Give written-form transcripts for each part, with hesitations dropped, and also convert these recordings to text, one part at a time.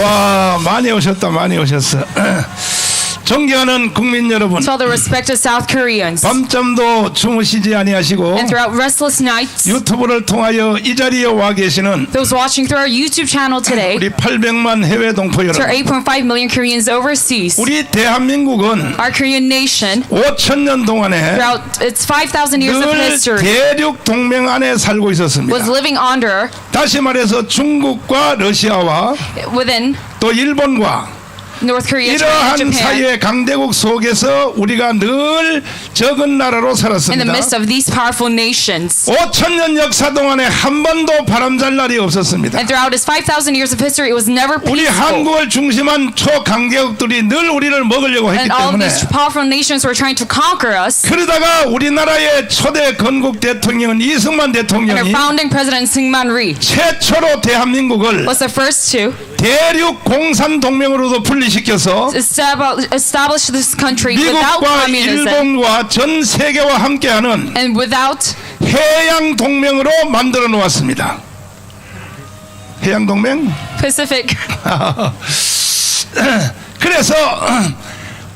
와, 많이 오셨다, 많이 오셨어. 존경하는 국민 여러분, To all the respected South Koreans, 밤잠도 주무시지 아니하시고 and throughout restless nights, 유튜브를 통하여 이 자리에 와 계시는 those watching through our YouTube channel today, 우리 800만 해외 동포 to our 여러분, 8.5 million Koreans overseas, 우리 대한민국은 our Korean nation, 5,000년 동안에 throughout its 5,000 years of 늘 history, 대륙 동맹 안에 살고 있었습니다. was living under, 다시 말해서 중국과 러시아와 within 또 일본과 North Korea, China, and 이러한 Japan, 사이의 강대국 속에서 우리가 늘 적은 나라로 in the 살았습니다. midst of these powerful nations. 5,000년 역사 동안에 한 번도 바람잘 날이 없었습니다. And throughout its 5,000 years of history, it was never 우리 peaceful. 한국을 중심한 초강대국들이 늘 우리를 먹으려고 했기 And all of 때문에 these powerful nations were trying to conquer us. 그러다가 우리나라의 초대 건국 대통령은 이승만 And our 대통령이 founding president, Syngman Rhee, 최초로 대한민국을 was the first to 대륙 공산 동맹으로도 분리시켜서 establish this country without 미국과 communism 일본과 전 세계와 함께하는 and without 해양 동맹으로 만들어 놓았습니다. 해양 동맹? Pacific. 그래서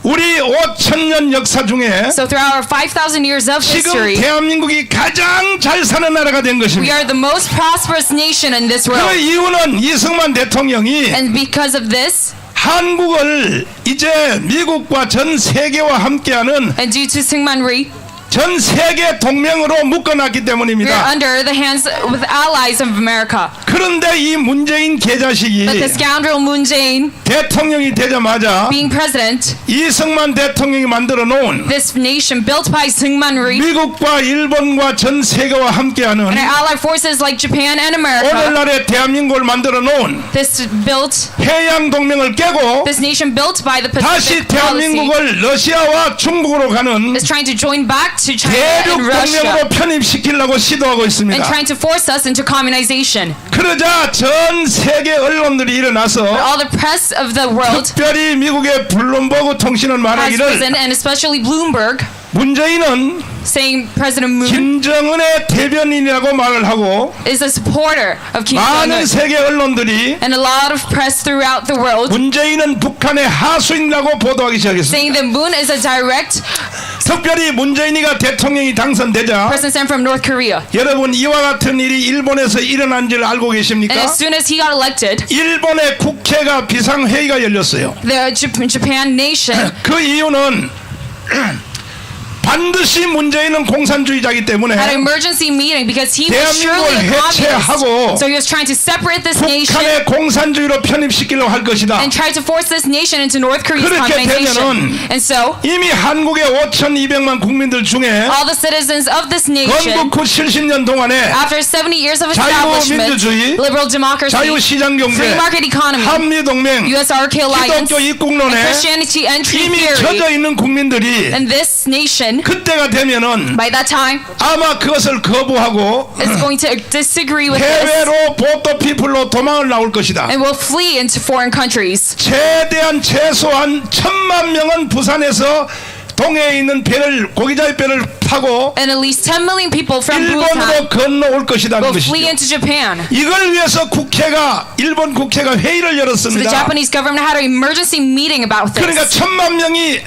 우리 5,000년 역사 중에 So throughout our 5,000 years of 지금 history, 대한민국이 가장 잘 사는 나라가 된 we 것입니다. are the most prosperous nation in this 그 world. 이유는 이승만 대통령이 And because of this, 한국을 이제 미국과 전 세계와 함께하는 and due to Syngman Rhee, 전 세계 동맹으로 묶어놨기 we are 때문입니다. under the hands with allies of America. 그런데 이 문재인 개자식이 But the scoundrel Moon Jae-in, 대통령이 되자마자 being president, 이승만 대통령이 만들어 놓은 this nation built by Syngman Rhee 미국과 일본과 전 세계와 함께하는 and our allied forces like Japan and America, 오늘날의 대한민국을 만들어 놓은 this built 해양 동맹을 깨고 this nation built by the 다시 Pacific policy 대한민국을 러시아와 중국으로 가는 is trying to join back to China 대륙 and Russia 동맹으로 편입시키려고 시도하고 and 있습니다. trying to force us into communization. 그러자 전 세계 언론들이 일어나서 All the press of the world 특별히 미국의 블룸버그 통신은 has 말하기를 risen, and especially Bloomberg, 문재인은 saying President Moon 김정은의 대변인이라고 말을 하고 is a supporter of Kim 많은 Jong-un. 세계 언론들이 And a lot of press throughout the world 문재인은 북한의 하수인이라고 보도하기 시작했습니다. saying that Moon is a direct 특별히 문재인이가 대통령이 당선되자 person sent from North Korea. 여러분 이와 같은 일이 일본에서 일어난 줄 알고 And 계십니까? as soon as he got elected, 일본의 국회가 비상회의가 열렸어요. the Japan nation, 그 이유는 반드시 문재인은 공산주의자이기 때문에 had an emergency meeting because he was surely a 대한민국을 해체하고 communist. So he was trying to separate this nation 북한의 공산주의로 편입시키려고 할 것이다. and tried to force this nation into North Korea's 그렇게 communization. 되면은 And so 이미 한국의 5,200만 국민들 중에 all the citizens of this nation, 건국 후 70년 동안에 after 70 years of establishment, 자유민주주의, liberal democracy, 자유시장경제, free market economy, 한미동맹, US-RK alliance, 기독교 and 입국론에 Christianity entry 이미 theory, 젖어 있는 국민들이 and this nation, 그때가 되면은 by that time, 아마 그것을 거부하고 is going to disagree with this 해외로 보트 피플로 도망을 나올 것이다. and will flee into foreign countries. 최소한 1,000만 명은 부산에서 동해에 있는 배를 고기자의 배를 타고 And at least 10 million people from Bhutan 일본으로 건너올 것이라는 will flee 것이죠. into Japan. 이걸 위해서 일본 국회가 회의를 So the 열었습니다. Japanese government had an emergency meeting about 그러니까 this. 1,000만 명이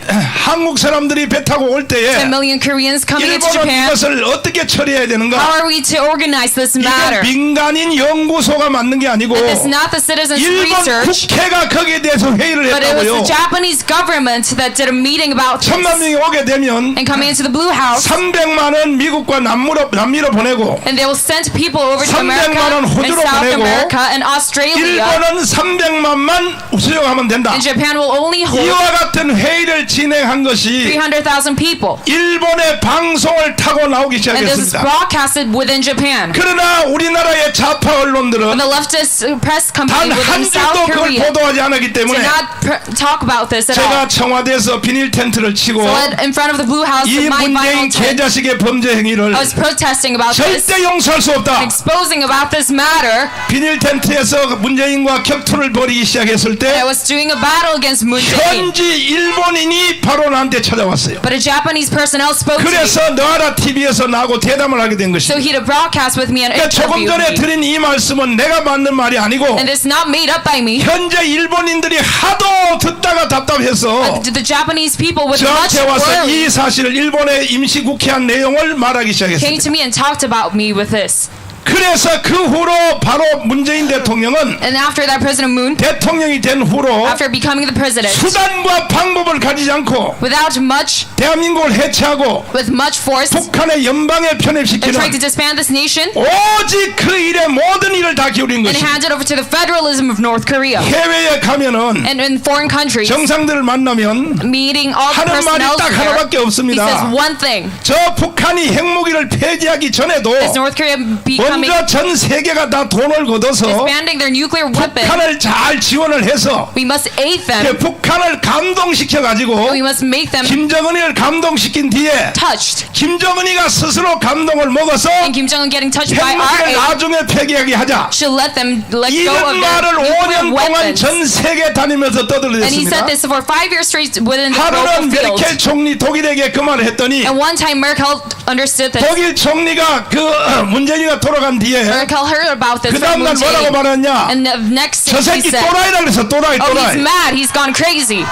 한국 사람들이 배 타고 올 10 때에 million Koreans coming into 일본은 Japan. 이것을 어떻게 처리해야 되는가? How are we to organize this 이게 matter? 민간인 연구소가 만든 게 아니고 And it's not the citizens' 일본 research, 국회가 거기에 대해서 회의를 but it was 했다고요. the Japanese government that did a meeting about 1,000만 this. 명이 오게 되면 And coming into the Blue House, 300만 원 미국과 남미로 보내고 and they will send people over to 300만 America 원 and 호주로 South 보내고 America and Australia. 일본은 300만만 수용하면 된다. And Japan will only hold 이와 같은 회의를 진행한 것이 300,000 people. 일본의 방송을 타고 나오기 And this is 시작했습니다. broadcasted within Japan. 그러나 우리나라의 좌파 언론들은 And the leftist press 단 company 한 within 줄도 South 그걸 Korea 보도하지 않았기 did 때문에 not talk about this at all. 제가 청와대에서 비닐 텐트를 치고 So in front of the Blue House, 이 my 문재인 vinyl tent, 개자식의 범죄 행위를 I was protesting about this, 절대 용서할 수 없다. exposing about this matter. 비닐 텐트에서 문재인과 격투를 벌이기 시작했을 I 때 was doing a battle against Moon Jae-in. 현지 일본인이 바로 나한테 찾아왔어요. But a Japanese personnel spoke to me. 그래서 너하라 TV에서 나하고 대담을 하게 된 So 것입니다. he had a broadcast with me and 그러니까 조금 interviewed 전에 me. 드린 이 말씀은 내가 만든 말이 아니고 And it's not made up by me. 현재 일본인들이 하도 듣다가 답답해서 The Japanese people with much 저한테 와서 worry 이 사실을 일본의 임시국회한 내용을 말하기 came 시작했습니다. to me and talked about me with this. 그래서 그 후로 바로 문재인 대통령은 And after that, President Moon, 대통령이 된 후로 after becoming the president, 수단과 방법을 가지지 않고 without much, 대한민국을 해체하고 with much force, 북한의 연방에 and tried to 편입시키는 disband this nation 오직 그 일에 모든 일을 다 기울인 and 것입니다. hand it over to the federalism of North Korea. 해외에 가면은 And in foreign countries, 정상들을 만나면 meeting all the 하는 말이 personnel 딱 there, 하나밖에 he 없습니다. says one thing. 저 북한이 핵무기를 폐기하기 전에도 Is North Korea becoming 먼저 전 세계가 다 돈을 걷어서 disbanding their nuclear weapon? 북한을 잘 지원을 해서 We must aid them. 북한을 감동시켜가지고 We must make them 김정은이를 감동시킨 뒤에 touched. 김정은이가 스스로 감동을 먹어서 And Kim Jong-un getting touched by our 핵무기를 aid 나중에 폐기하게 하자. should let them let go 이런 of their 말을 nuclear 5년 동안 weapons. 전 세계 다니면서 And he 떠들어댔습니다. said this for 5 years straight within the 하루는 global field. 메르켈 총리 독일에게 그 말을 했더니 And one time Merkel understood this. 독일 총리가 그 문재인이가 돌아간 뒤에 Merkel heard about this 그 from 다음날 Moon 뭐라고 Jae-in. 말했냐? And the next 저 thing he 새끼 said, 또라이라 그래서 또라이 oh, he's 또라이. mad, he's gone crazy.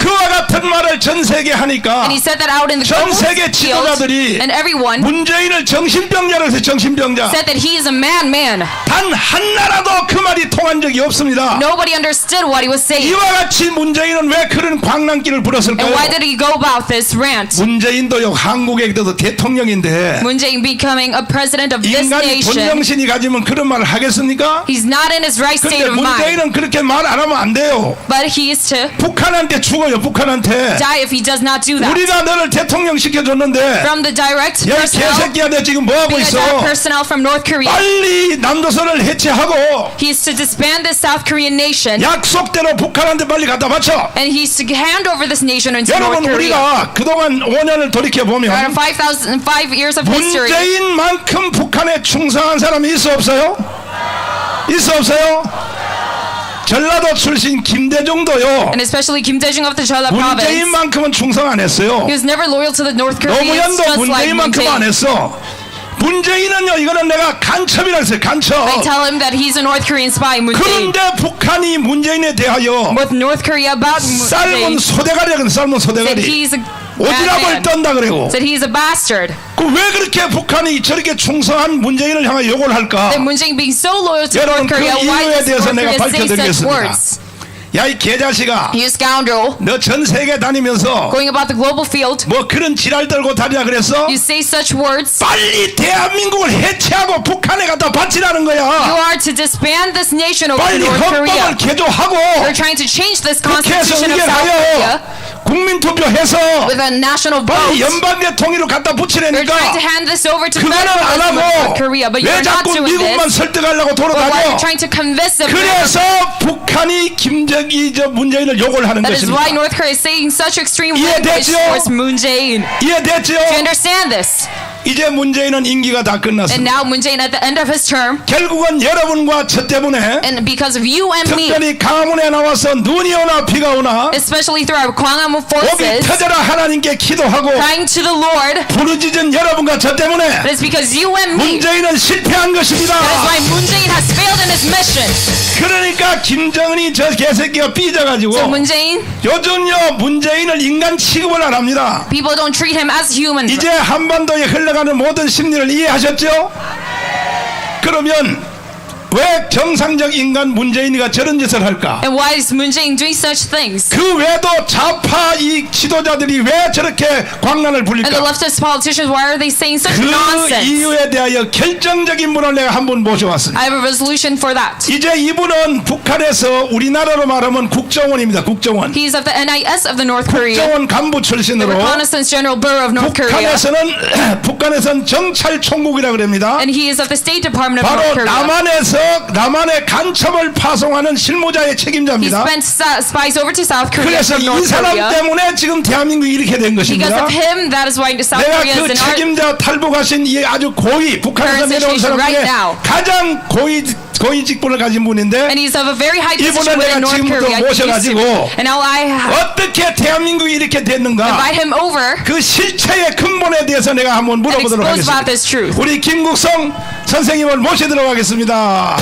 그와 같은 말을 전 세계 하니까 And he said that out in the 전 global 세계 field. 지도자들이 And everyone 문재인을 정신병자라고 해서 정신병자. said that he is a madman. 단 한 나라도 그 말이 통한 적이 없습니다. Nobody understood what he was saying. 이와 같이 문재인은 왜 그런 광란길을 And 불었을까요? why did he go about this rant? 문재인도요 한국에 있어도 대통령인데 Moon Jae-in becoming a president of this 인간이 nation. 본정신이 가지면 그런 말을 하겠습니까? He's not in his right state 근데 of mind. 문재인은 그렇게 말 안 하면 안 돼요. But he is to 북한한테 죽어요. 북한한테. die if he does not do that. 우리가 너를 대통령 시켜줬는데 From the direct 야 personnel, 개새끼야 너 지금 뭐하고 being a 있어? direct personnel from North Korea, 빨리 남조선을 해체하고 he is to disband the South Korean nation, 약속대로 북한한테 빨리 갖다 바쳐. and he is to hand over this nation into North 여러분 Korea. 우리가 그동안 5년을 Out of 돌이켜보면 5 years of history, 문재인만큼 북한에 충성한 사람이 있어 없어요? 있어 없어요? 전라도 출신 김대중도요 and especially Kim Dae-jung of the Jeolla province, 문재인만큼은 충성 안 했어요. he was never loyal to the North Koreans, 노무현도 just like Moon 문재인만큼 안 Jae-in. 했어. 문재인은요 이거는 내가 간첩이라 했어요. 간첩. I tell him that he's a North Korean spy, Moon Jae-in. 그런데 북한이 문재인에 대하여 With North Korea about Moon 삶은 Jae-in, 소대가리라거든. 삶은 said 소대가리. he's a 오지랖을 bad man, 떤다 그래고. said he's a bastard. 그 왜 그렇게 북한이 저렇게 충성한 문재인을 향해 욕을 할까? That Moon Jae-in being so loyal to 여러분, North Korea, 그 why 이유에 does 대해서 North 내가 Korea say such 밝혀드리겠습니다. words? 야 이 개자식아 You scoundrel, 너 전 세계 다니면서 going about the global field, 뭐 그런 지랄 떨고 다니라 그랬어? you say such words. 빨리 대한민국을 해체하고 북한에 갖다 바치라는 You 거야. are to disband this nation over to 빨리 North Korea. 헌법을 개조하고 They're trying to change this 국회에서 constitution of South Korea 의결하여 국민투표해서 with a national 빨리 vote. 연방대 통일로 갖다 They're trying to 붙이라니까 hand this over to 그거는 안 federalism of 하고 North Korea, but 왜 you're not 자꾸 doing 미국만 this. 설득하려고 But why are 돌아다녀? you trying to convince them? 그래서 북한이 김정이 저 문재인을 욕을 하는 That is why 것입니다. North Korea is saying such extreme 이해됐죠? language towards Moon Jae-in. 이해됐죠? Do you understand this? 이제 문재인은 임기가 다 And 끝났습니다. now Moon Jae-in at the end of his term, 결국은 여러분과 저 때문에 and because of you and me, 특별히 강화문에 나와서 눈이 오나 비가 오나 especially through our Gwanghwamun 목이 forces, 터져라 하나님께 기도하고 crying to the Lord, 부르짖은 여러분과 저 때문에 that is because you and me, 문재인은 실패한 것입니다. that is why Moon Jae-in has failed in his mission. 그러니까 김정은이 저 개새끼가 삐져가지고 So Moon Jae-in, 요즘요 문재인을 인간 취급을 안 합니다. people don't treat him as human. 이제 한반도에 흘러가는 모든 심리를 이해하셨죠? 그러면 왜 정상적 인간 문재인이가 저런 짓을 할까? And why is Moon Jae-in doing such things? 그 외에도 좌파 이 지도자들이 왜 저렇게 광란을 And the 불릴까? leftist politicians, why are they saying such 그 nonsense? 이유에 대하여 결정적인 분을 내가 한 분 모셔왔습니다. I have a resolution for that. 이제 이분은 북한에서 우리나라로 말하면 국정원입니다. 국정원. He is of the NIS of the North Korea, 국정원 간부 the 출신으로 Reconnaissance General Bureau of North Korea, 북한에서는 경찰총국이라 그럽니다. and he is of the State Department of 바로 North Korea. 남한에서 남한에 간첩을 파송하는 실무자의 He 책임자입니다. sent spies over to South Korea 그래서 from 이 North 사람 Korea. 때문에 지금 대한민국이 이렇게 된 Because 것입니다. of him, that is why South 내가 Korea is 그 in our 책임자 탈북하신 이 아주 고위 북한에서 current 내려온 사람 situation 중에 right now. 가장 고위 직분을 가진 분인데 And he's of a very high 이분을 position 내가 within North 지금부터 Korea. I think he's 모셔가지고 and now I 어떻게 대한민국이 이렇게 됐는가 invite him over 그 실체의 근본에 대해서 내가 한번 and 물어보도록 expose about 하겠습니다. this truth. 우리 김국성 선생님을 모시도록 하겠습니다.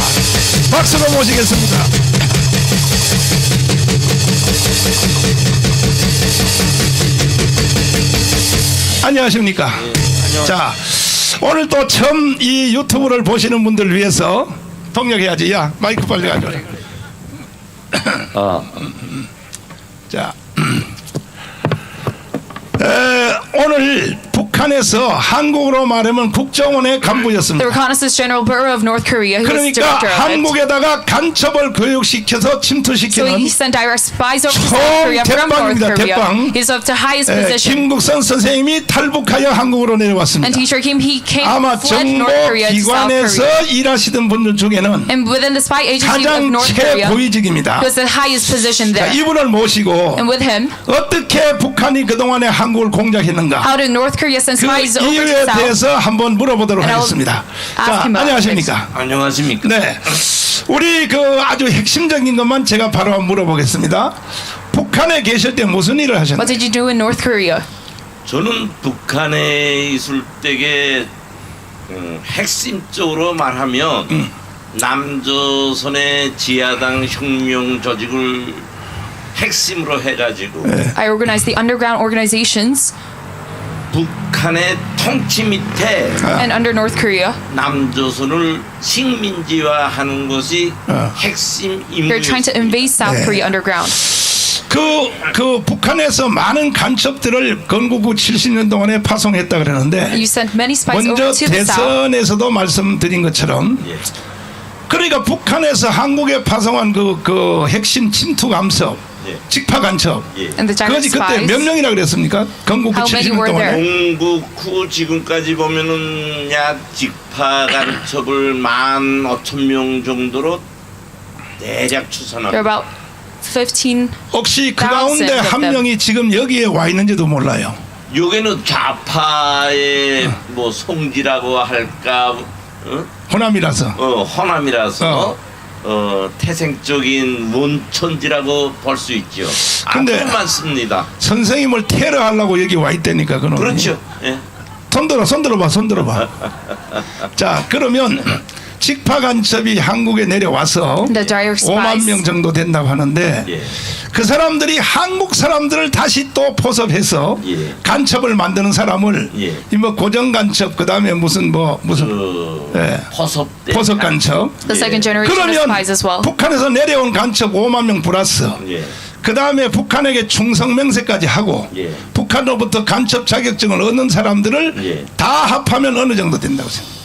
박수로 모시겠습니다. 안녕하십니까? 자, 오늘 또 처음 이 유튜브를 보시는 분들 위해서 동력해야지. 야, 마이크 빨리 가져라. 자, 오늘 북한에서 한국으로 말하면 국정원의 The 간부였습니다. Reconnaissance General Bureau of North Korea, who was 그러니까 director of it. 한국에다가 간첩을 교육시켜서 So 침투시키는 he sent direct spies over to 처음 South Korea from North 대빵입니다, Korea. 대빵. He's up to highest position. 김국선 선생님이 탈북하여 한국으로 내려왔습니다. And teacher Kim, he came 아마 fled 정보 North Korea to South 기관에서 Korea. 일하시던 분들 중에는 And within the spy agency of 가장 North Korea, 최고위직입니다. he was the highest position 자, there. 이분을 모시고 And with him, 어떻게 북한이 그동안에 한국을 공작했는가 how did North Korea send 그 spies over to 이유에 South? 대해서 한번 물어보도록 And I'll 하겠습니다. ask 자, him about 안녕하십니까? 안녕하십니까? 네, 우리 그 아주 핵심적인 것만 제가 바로 한번 물어보겠습니다. 북한에 계실 때 무슨 일을 What 하셨나요? did you do in North Korea? 저는 북한에 있을 때에 핵심적으로 말하면 남조선의 지하당 혁명 조직을 핵심으로 해가지고 I organized the underground organizations 북한의 통치 밑에 and under North Korea. 남조선을 식민지화하는 것이 핵심 They're trying to 임무였습니다. invade South 네. Korea underground. 그 북한에서 많은 간첩들을 건국 후 70년 동안에 파송했다 그러는데 You sent many spies 먼저 over to the South. 대선에서도 말씀드린 것처럼 예. 그러니까 북한에서 한국에 파송한 그 핵심 침투 간첩, 예. 직파 간첩 예. And the direct 그것이 그때 spies. 몇 명이라 그랬습니까? 건국 후 How many 70년 were 동안에 there? 공국 후 지금까지 보면은 약 직파 간첩을 15,000명 정도로 대략 There are 추산합니다. about 15. 혹시 그 가운데 thousands of 한 them. 명이 지금 여기에 와 있는지도 몰라요. 여기는 좌파의 뭐 송지라고 할까, 호남이라서. 호남이라서 태생적인 원천지라고 볼 수 있죠. 근데 아주 많습니다. 선생님을 테러하려고 여기 와 있다니까 그놈이. 그렇죠. 예. 손 들어봐. 자, 그러면 직파 간첩이 한국에 내려와서 The direct 5만 spies. 명 정도 된다고 하는데 예. 그 사람들이 한국 사람들을 다시 또 포섭해서 예. 간첩을 만드는 사람을 예. 이 뭐 고정 간첩 그다음에 무슨 예. 포섭 간첩 The second generation of 그러면 spies as well. 북한에서 내려온 간첩 5만 명 플러스 예. 그 다음에 북한에게 충성 맹세까지 하고 예. 북한으로부터 간첩 자격증을 얻는 사람들을 예. 다 합하면 어느 정도 된다고 생각해요?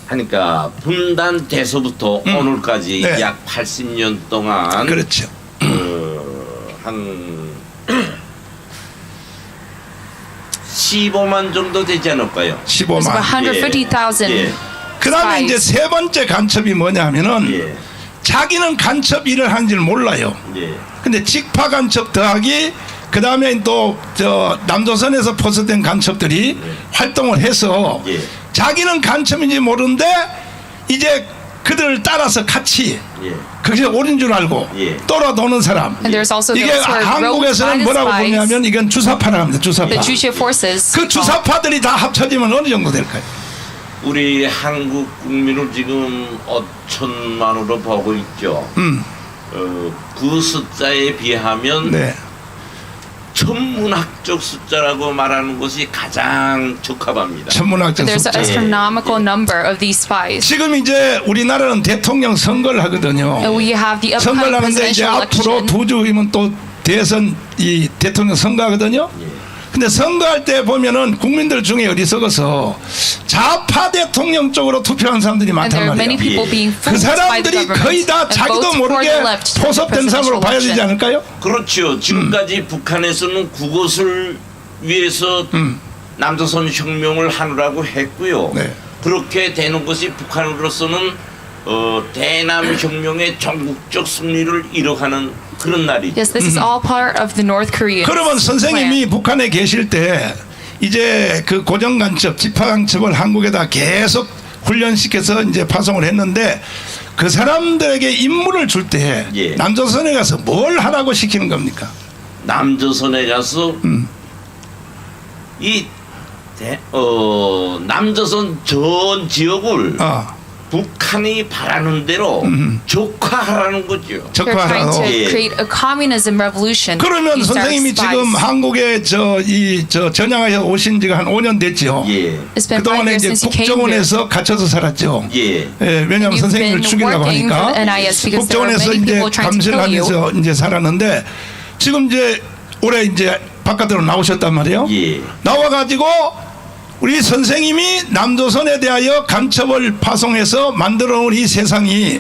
그러니까 분단돼서부터 오늘까지 네. 약 80년 동안 그렇죠. 한 15만 정도 되지 않을까요? There's about 15만. 150,000. 예. 그 다음에 이제 spies. 세 번째 간첩이 뭐냐 하면은 예. 자기는 간첩 일을 하는 줄 몰라요. 예. 근데 직파 간첩 더하기 그 다음에 또 저 남조선에서 포섭된 간첩들이 활동을 해서 예. 자기는 간첩인지 모르는데 이제 그들을 따라서 같이 예. 그게 옳은 줄 알고 예. 돌아도는 사람. And there's also 이게 those who are rogue by 한국에서는 the 뭐라고 spies. 보냐면 이건 주사파라 합니다. 주사파. The Juche forces. 그 주사파들이 다 합쳐지면 어느 정도 될까요? 우리 한국 국민을 지금 5천만으로 보고 있죠. 그 숫자에 비하면 네. 천문학적 숫자라고 말하는 것이 가장 적합합니다. 천문학적 There's an 숫자. astronomical number of these spies. 지금 이제 우리나라는 대통령 선거를 하거든요. And we have the 선거를 upcoming 하는데 이제 presidential 앞으로 election. 2주 후면 또 대선 이 대통령 선거하거든요. 근데 선거할 때 보면은 국민들 중에 어리석어서 좌파 대통령 쪽으로 투표한 사람들이 And 많단 there are many 말이에요. people being 그 fooled by the 사람들이 거의 government 다 and 자기도 vote for 모르게 the left to the 포섭된 사람으로 봐야 되지 presidential election. 않을까요? 그렇죠. 지금까지 북한에서는 그것을 위해서 남조선 혁명을 하느라고 했고요. 네. 그렇게 되는 것이 북한으로서는 대남 혁명의 전국적 승리를 이뤄가는 그런 날이죠. Yes, this is all part of the North Korean. 그러면 선생님이 북한에 계실 때 이제 그 고정간첩, 집화간첩을 한국에다 계속 훈련시켜서 이제 파송을 했는데 그 사람들에게 임무를 줄 때 예. 남조선에 가서 뭘 하라고 시키는 겁니까? 남조선에 가서 남조선 전 지역을 북한이 바라는 대로 적화하라는 거죠. They're trying 적화하라고. to 예. create a communism revolution. 그러면 These direct 선생님이 spies. 지금 한국에 전향하여 오신 지가 한 5년 됐죠. 예. It's been 5 그동안에 years 이제 since you came here. 국정원에서 갇혀서 살았죠. 예. 예, 왜냐하면 You've 선생님을 been 죽이려고 working 하니까 for the NIS because there are 국정원에서 many 이제 people trying to 감시를 kill you. 하면서 이제 살았는데 지금 이제 올해 이제 바깥으로 나오셨단 말이에요. 예. 나와가지고 우리 선생님이 남조선에 대하여 간첩을 파송해서 만들어 놓은 이 세상이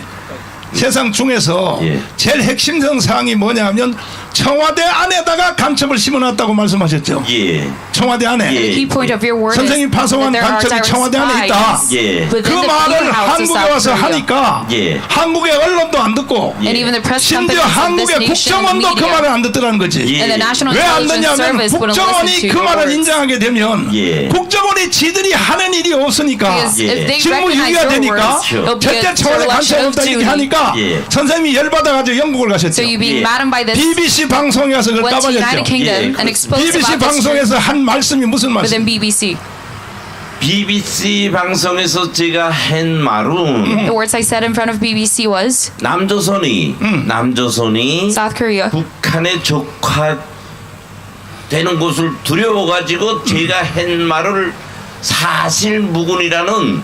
세상 중에서 예. 제일 핵심성 사항이 뭐냐 하면 청와대 안에다가 간첩을 심어놨다고 말씀하셨죠. 예. 청와대 안에. 예. The key point of your word 선생님 is 파송한 that there are 간첩이 direct 청와대 안에 있다. spies 예. within 그 the 말을 Blue House of 한국에 South 와서 Korea. 하니까 예. 한국의 언론도 안 듣고 And even the press 심지어 companies of this 한국의 nation and 국정원도 그 media 말을 안 듣더라는 거지. 예. and the National 왜 안 Intelligence 듣냐면 Service wouldn't listen 국정원이 to 그 your 말을 words. 인정하게 되면 예. 국정원이 지들이 하는 일이 없으니까 Because 예. if they 직무 recognize 유기가 your 되니까 words, it'll be 절대 a 청와대 간첩 dereliction of 없다 이렇게 duty. 하니까 예. 선생님이 열받아가지고 영국을 가셨죠. So you being 예. maddened by this, BBC 방송에 가서 그걸 went to United 까발렸죠. Kingdom 예, and exposed BBC about this 방송에서 한 말씀이 무슨 within 말씀? BBC. BBC 방송에서 제가 한 말은 The words I said in front of BBC was 남조선이 South Korea 북한에 적화되는 것을 두려워가지고 제가 한 말을 사실무근이라는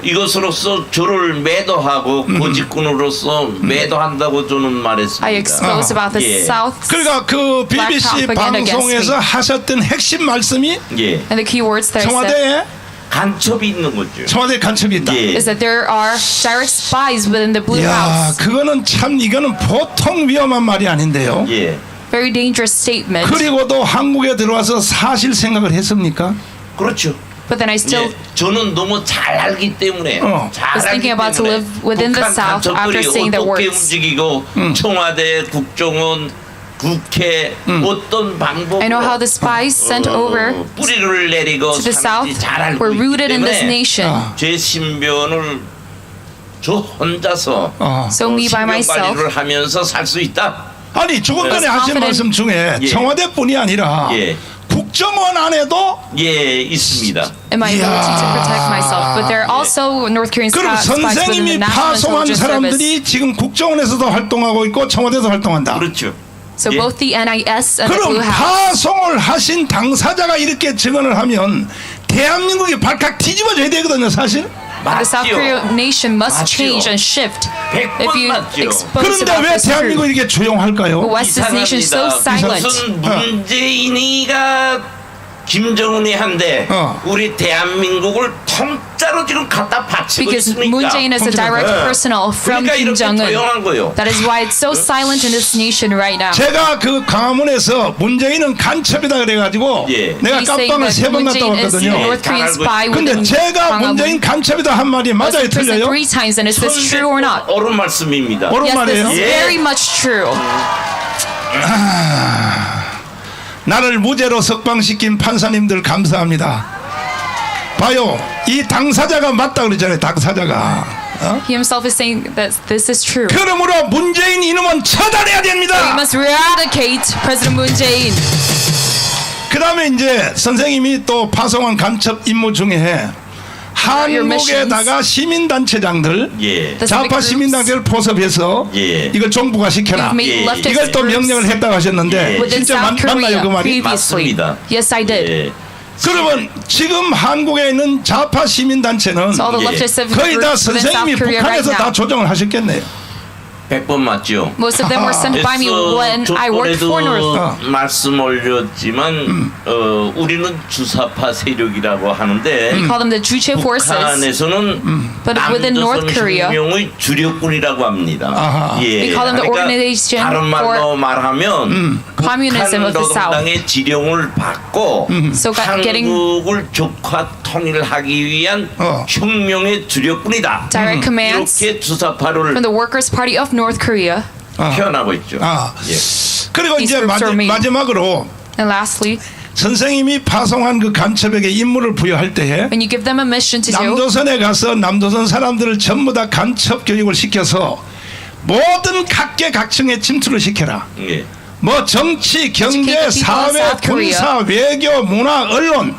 이것으로서 저를 매도하고 고직군으로서 매도한다고 저는 말했습니다. I exposed about the 예. South 그러니까 그 black BBC propaganda against 방송에서 me. 하셨던 핵심 말씀이 예. And the key words that I said 청와대에 간첩이 있는 거죠. 청와대 간첩이 있다. 예. is that there are direct spies within the Blue 야, House. 그거는 참 이거는 보통 위험한 말이 아닌데요. 예. Very dangerous statement. 그리고도 한국에 들어와서 사실 생각을 했습니까? 그렇죠. But then I still 예. 저는 너무 잘 알기 때문에 잘 was 알기 thinking about to 때문에 live within the 북한 South after 간첩들이 saying their 어떻게 words. 움직이고 청와대, 국정원, 국회 어떤 방법으로 I know how the spies sent over 뿌리를 내리고 to the South 사는지 잘 알고 were 있기 rooted in this 때문에 nation. 제 신변을 저 혼자서 So me by 신변 myself, 관리를 하면서 살 수 있다. 아니 조금 전에 was 하신 confident. 말씀 중에 예. 청와대뿐이 아니라 예. 국정원 안에도 예, 있습니다. in my ability to protect myself. But there are also North Korean 그럼 spies within the 선생님이 National 파송한 Intelligence Service. 사람들이 지금 국정원에서도 활동하고 있고 청와대에서 활동한다. 그렇죠. So 예. both the NIS and the 그럼 Blue House. 파송을 하신 당사자가 이렇게 증언을 하면 대한민국이 발칵 뒤집어져야 되거든요, 사실. The South 맞죠. Korean nation must 맞죠. change and shift. 100번 If you 맞죠. expose 그런데 about 왜 this truth. 대한민국이 이렇게 조용할까요? Why is this nation so silent? 무슨 문재인이가 김정은이 한데 우리 대한민국을 통짜로 지금 갖다 바치고 Because 있으니까. Moon Jae-in is a direct personnel from 그러니까 Kim 이렇게 조용한 Jong-un. 거예요. That is why it's so silent in this nation right now. 제가 그 광화문에서 문재인은 간첩이다 그래가지고 예. 내가 He's saying 깜빵을 that 3번 Moon 갔다 Jae-in is the 왔거든요. North Korean 잘 알고 spy 근데 within 제가 문재인 Gwanghwamun. 간첩이다 한 말이 Was 맞아요, in prison 틀려요? 3 times, and is this true or not? 옳은 말씀입니다. 옳은 Yes, this 말이에요. is 예. very much true. 나를 무죄로 석방시킨 판사님들 감사합니다. 봐요, 이 당사자가 맞다 그러잖아요, 당사자가. He himself is saying that this is true. 그러므로 문재인 이놈은 처단해야 So we 됩니다. must eradicate President Moon Jae-in. 그 다음에 이제 선생님이 또 파송한 간첩 임무 중에 한국에다가 시민단체장들, 예. 좌파 시민단체를 포섭해서 예. 이걸 정부가 시켜라. We've made 예. leftist 이걸 또 명령을 groups 했다고 하셨는데 within 진짜 South 맞나요, 그 Korea 말이? previously. 맞습니다. Yes, I did. 예. 그러면 지금 한국에 있는 좌파 시민단체는 So all the 예. leftist 거의 다 groups within South 선생님이 Korea right 북한에서 다 now. 조정을 하셨겠네요. 100번 맞죠. Most of them were sent by me when I worked for North. 말씀 올렸지만 우리는 주사파 세력이라고 하는데 We call them the Juche forces. 북한에서는 But within North Korea, 혁명의 주력군이라고 합니다. 아하. 예. We call them the organization 다른 말로 말하면 communism of the South. 노동당의 지령을 받고 So getting 한국을 조화 통일하기 위한 혁명의 주력군이다. direct commands 이렇게 주사파를 from the Workers' Party of North Korea. 표현하고 있죠. 아. 예. 그리고 These 이제 groups are made. 마지막으로 And lastly, 선생님이 파송한 그 간첩에게 임무를 부여할 때에 when you give them a mission to do, 남조선에 가서 남조선 사람들을 전부 다 간첩 교육을 시켜서 모든 각계각층에 침투를 시켜라. 예. 뭐 정치, 경제, Educate the people in 사회, South Korea. 군사, 외교, 문화, 언론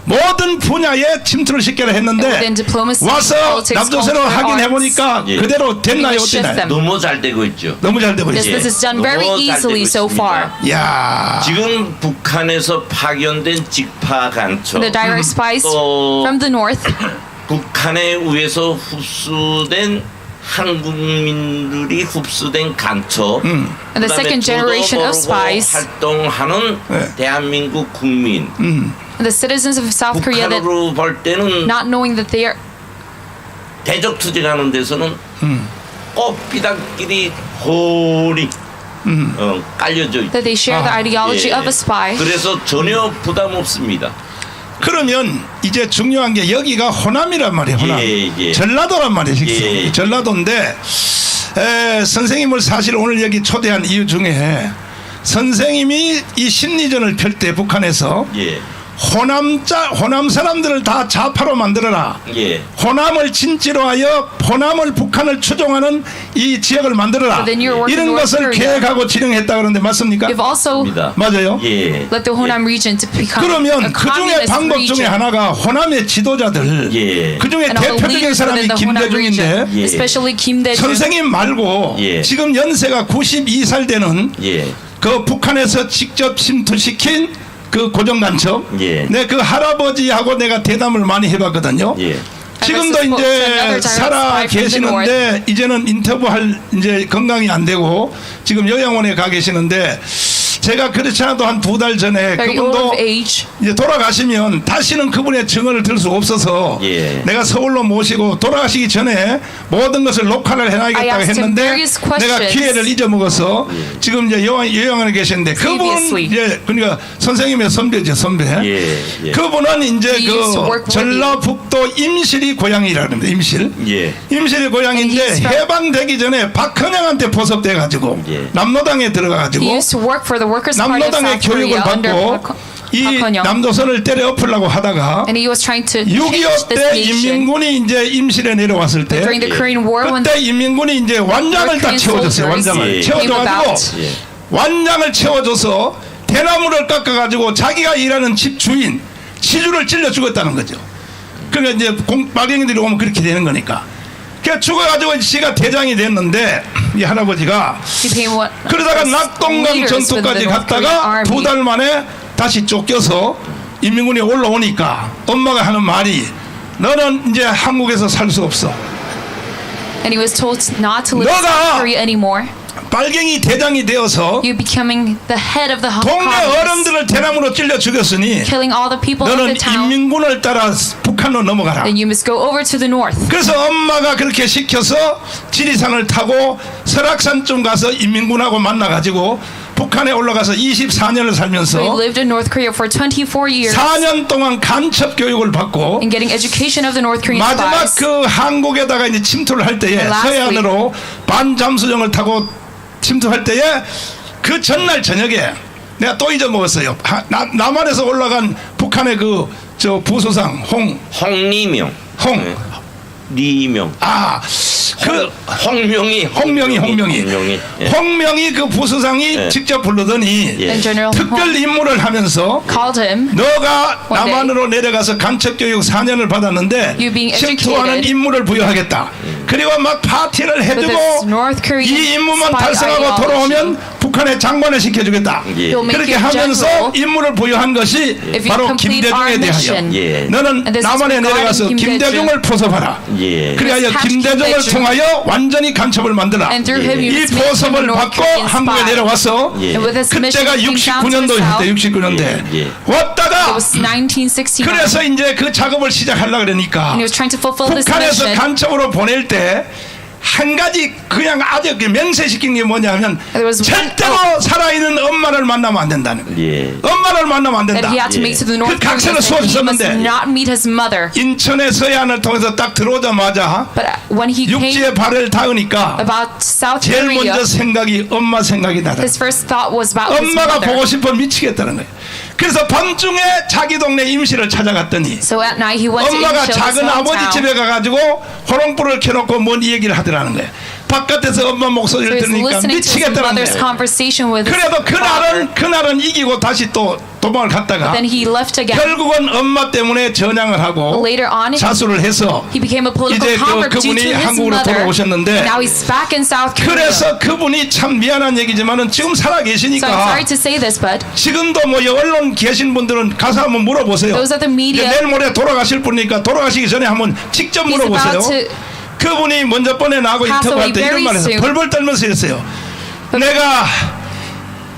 모든 분야에 침투를 시켜라 했는데 within diplomacy, 와서 politics, 남조선을 culture, 확인해 보니까 예. 그대로 됐나요, We shift 어땠나요? them. 너무 잘 되고 있죠. 너무 잘 되고 This, 있어요. this is done very 너무 잘 easily 되고 so 있습니다. far. 야, 지금 북한에서 파견된 직파 간첩, The direct spies 또 from the north, 북한에 의해서 흡수된 한국민들이 흡수된 간첩, and the 그다음에 second generation of 저도 모르고 spies, 활동하는 네. 대한민국 국민, and the citizens of South Korea that 북한으로 볼 때는 not knowing that they are 대적투쟁하는 데서는 꽃비단끼리 홀이 깔려져 있죠. that they share the ideology of a spy. 그래서 전혀 부담 없습니다. 그러면 이제 중요한 게 여기가 호남이란 말이에요. 호남. 예, 예. 전라도란 말이에요. 예. 전라도인데 선생님을 사실 오늘 여기 초대한 이유 중에 선생님이 이 심리전을 펼 때 북한에서 예, 호남 사람들을 다 좌파로 만들어라. 예. 호남을 진지로 하여 호남을 북한을 추종하는 이 지역을 만들어라. So then you're working 이런 North 것을 Korea. 계획하고 진행했다 그러는데 맞습니까? You've also 입니다. 맞아요. 예. let the Honam region to become 그러면 a 그 중에 communist 방법 중에 region. 하나가 호남의 지도자들, 예. 그 중에 And all the 대표적인 leaders 사람이 within the Honam 김대중인데 region, 예. especially Kim Dae-jung. 선생님 말고 예. 지금 연세가 92살 되는 예. 그 북한에서 직접 침투시킨 그 고정간첩, 예. 내 그 할아버지하고 내가 대담을 많이 해봤거든요. 예. 지금도 I was 이제 supposed to another 살아 direct spy from the 계시는데 이제는 인터뷰할 이제 건강이 안 되고 지금 요양원에 가 계시는데 제가 그렇지 않아도 한 2달 전에 very old 그분도 of age. 이제 돌아가시면 다시는 그분의 증언을 들을 수가 없어서 예. 내가 서울로 모시고 돌아가시기 전에 모든 것을 녹화를 I 해놔야겠다고 asked him 했는데 various questions. 내가 기회를 잊어먹어서 지금 이제 요양원에 계시는데 그분 Previously. 이제 그러니까 선생님의 선배죠, 선배. 예. 예. 그분은 이제 He used to 그 work with 전라북도 임실이 고향이라는데 임실. 예. 임실이 고향인데 And he's from- 해방되기 전에 박헌영한테 포섭돼 가지고 예. 남로당에 들어가 가지고 He used to work for the Workers' Party of 남로당의 South Korea 교육을 under 받고 이 박헌영. 남조선을 때려 엎으려고 하다가 And he was trying to change 6.25 this 때 nation. 인민군이 이제 임실에 내려왔을 때 During the Korean War, when 그때 인민군이 이제 완장을 다 Korean 채워줬어요. soldiers 완장을 예. 채워줘가지고 came about. 예. 완장을 채워줘서 대나무를 깎아가지고 자기가 일하는 집 주인 치주를 찔러 죽었다는 거죠. 그러니까 이제 마경이들이 오면 그렇게 되는 거니까. 그러니까 죽어가지고 지가 대장이 됐는데 이 할아버지가 he became one 그러다가 of the 낙동강 leaders within 전투까지 the North Korean 갔다가 army. 2달 만에 다시 쫓겨서 인민군이 올라오니까 엄마가 하는 말이 너는 이제 한국에서 살 수 없어. And he was told not to live in 너가 South Korea anymore. 빨갱이 대장이 되어서 You becoming the head of the 동네 communists, 어른들을 대나무로 찔러 죽였으니 killing all the people of 너는 the town. 인민군을 따라 북한으로 넘어가라. Then you must go over to the north. 그래서 엄마가 그렇게 시켜서 지리산을 타고 설악산쯤 가서 인민군하고 만나가지고 북한에 올라가서 24년을 So he 살면서 lived in North Korea for 24 years 4년 동안 간첩 교육을 받고 and getting education of the North Korean 마지막 spies. 그 한국에다가 이제 침투를 할 때에 And lastly, 서해안으로 반잠수정을 타고 침투할 때에 그 전날 저녁에 내가 또 잊어먹었어요. 남한에서 올라간 북한의 그 저 부수상 홍리명. 홍. 리명. 그 홍명이. 예. 홍명이 그 부수상이 예. 직접 부르더니 예. And General 특별 임무를 하면서 called him. 너가 One day. 남한으로 내려가서 간첩 교육 4년을 받았는데 You being 침투하는 educated. 임무를 부여하겠다. 그리고 막 파티를 With 해두고 this North Korean 이 임무만 spy 달성하고 ideology. 돌아오면 북한의 장관을 시켜주겠다. 예. He'll make 그렇게 you 하면서 general 임무를 부여한 것이 if you 바로 complete our 김대중에 대하여 mission. 예. 너는 And this is 남한에 내려가서 regarding 김대중을 포섭하라. 예. 그래야 Catch 김대중을 김대중. 통하여 완전히 간첩을 만들라. And through him, you 이 must make him 포섭을 a North 받고 Korean 한국에 spy. 내려와서 예. And with this mission, 그때가 he came down to 69년도일 the 때 south. 69년대 예, 예. It 왔다가 was 1969. 그래서 이제 그 작업을 시작하려고 그러니까 And he was trying to fulfill this 북한에서 mission. 간첩으로 보낼 때 한 가지 그냥 아주 맹세시킨 게 뭐냐면 There was one 절대로 살아있는 엄마를 만나면 안 된다는 거예요. 예. 엄마를 만나면 안 that 된다. he had to make to the North 그 각서를 Koreans that he must 쏘셨었는데 not meet his mother. 인천의 서해안을 통해서 딱 들어오자마자 But when he came 육지에 발을 닿으니까 about South 제일 Korea, 먼저 생각이 엄마 생각이 나다. his first thought was about his 엄마가 보고 mother. 싶어 미치겠다는 거예요. 그래서 밤중에 자기 동네 임시를 찾아갔더니 So at night he went to 엄마가 Incheon's 작은 아버지 hometown. 집에 가가지고 호롱불을 켜놓고 뭔 얘기를 하더라는 거예요. 바깥에서 엄마 So 목소리를 he's 들으니까 listening to his 미치겠다는 mother's 거예요. conversation with his 그래도 father. 그날은 이기고 다시 또 도망을 갔다가 Then he left again. 결국은 엄마 때문에 전향을 하고 Later on, 자수를 해서 he became a political 이제 convert due 그분이 to his 한국으로 mother. 돌아오셨는데 Now he's back in South Korea. 그래서 그분이 참 미안한 얘기지만은 지금 살아 So I'm 계시니까 sorry to say this, but 지금도 뭐 언론 계신 분들은 가서 한번 물어보세요. Those are the media. 이제 내일 모레 돌아가실 분이니까 돌아가시기 전에 한번 직접 he's 물어보세요. about to 그분이 먼저 번에 나하고 pass 인터뷰할 away 때 이런 very 말을 했어요. soon. 벌벌 떨면서 이랬어요. 내가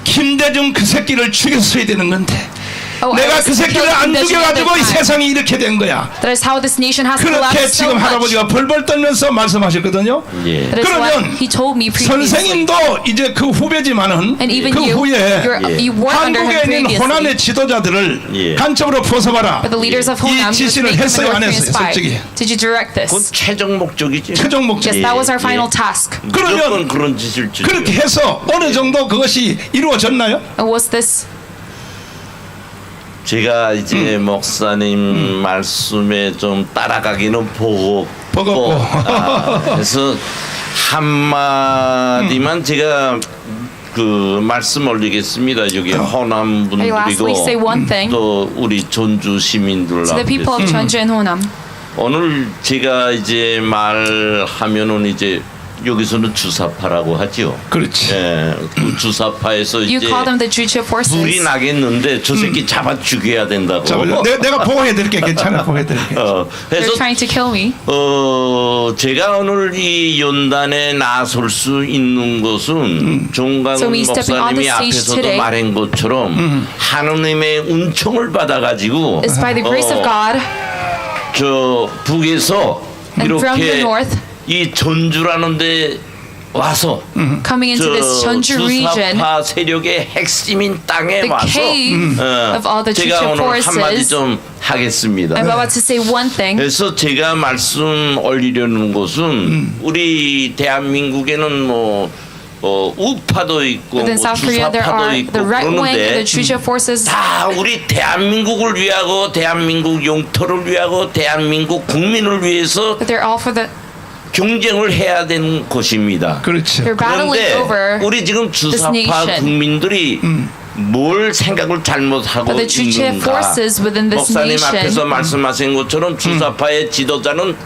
김대중 그 새끼를 죽였어야 되는 건데 Oh, I 내가 was 그 새끼를 killed 안 in the 죽여가지고 이 time. 세상이 이렇게 된 거야. That is how this nation has 그렇게 collapsed so 지금 much. 할아버지가 벌벌 떨면서 말씀하셨거든요. 예. That is what 그러면 he told me previously. 선생님도 이제 그 후배지만은 And even 그 you, 후에 you worked under him 한국에 있는 호남의 previously. 지도자들을 예. 간첩으로 포섭하라. But the leaders of 이 Honam you 지시를 make him a 했어요, 안 North Korean 했어요, spy. 솔직히? Did you direct 그건 this? 최종 목적이지. 최종 목적. Yes, that was our 예. final task. 무조건 그런 짓을 주죠. 그렇게 해서 어느 정도 그것이 이루어졌나요? And was this? 제가 이제 목사님 말씀에 좀 따라가기는 버겁고. 그래서 한마디만 제가 그 말씀 올리겠습니다. 여기 호남 I lastly say 분들이고 one thing 또 우리 전주 시민들 to the people of 앞에서 Jeonju and Honam. 오늘 제가 이제 말하면은 이제 여기서는 주사파라고 하죠. 그렇지. 예, 그 주사파에서 You 이제 call them the Juche forces. 불이 나겠는데 저 새끼 잡아 죽여야 된다고. 자, 내가 보호해드릴게. 괜찮아, 보호해드릴게. They're 그래서 trying to kill me. 제가 오늘 이 연단에 나설 수 있는 것은 종강 So me stepping on the 목사님이 stage 앞에서도 today 말한 것처럼 하느님의 은총을 받아가지고 is by the grace of God 저 북에서 and from the 이렇게 north 이 전주라는데 와서 coming into this Jeonju region, 주사파 세력의 핵심인 땅에 the 와서 cave of all the 제가 Juche 오늘 한마디 forces. 좀 하겠습니다. I'm about to say one thing. 그래서 제가 말씀 올리려는 것은 우리 대한민국에는 뭐 우파도 있고 Within 뭐 South Korea, there 주사파도 are 있고 the right wing, 그러는데 the Juche forces. 다 우리 대한민국을 위하고 대한민국 영토를 위하고 대한민국 국민을 위해서 But they're all for the. 경쟁을 해야 되는 것입니다. 그렇죠. They're battling 그런데 over 우리 지금 주사파 nation. 국민들이 뭘 생각을 잘못하고 But the Juche 있는가? forces within this 목사님 nation. 앞에서 말씀하신 것처럼 주사파의 지도자는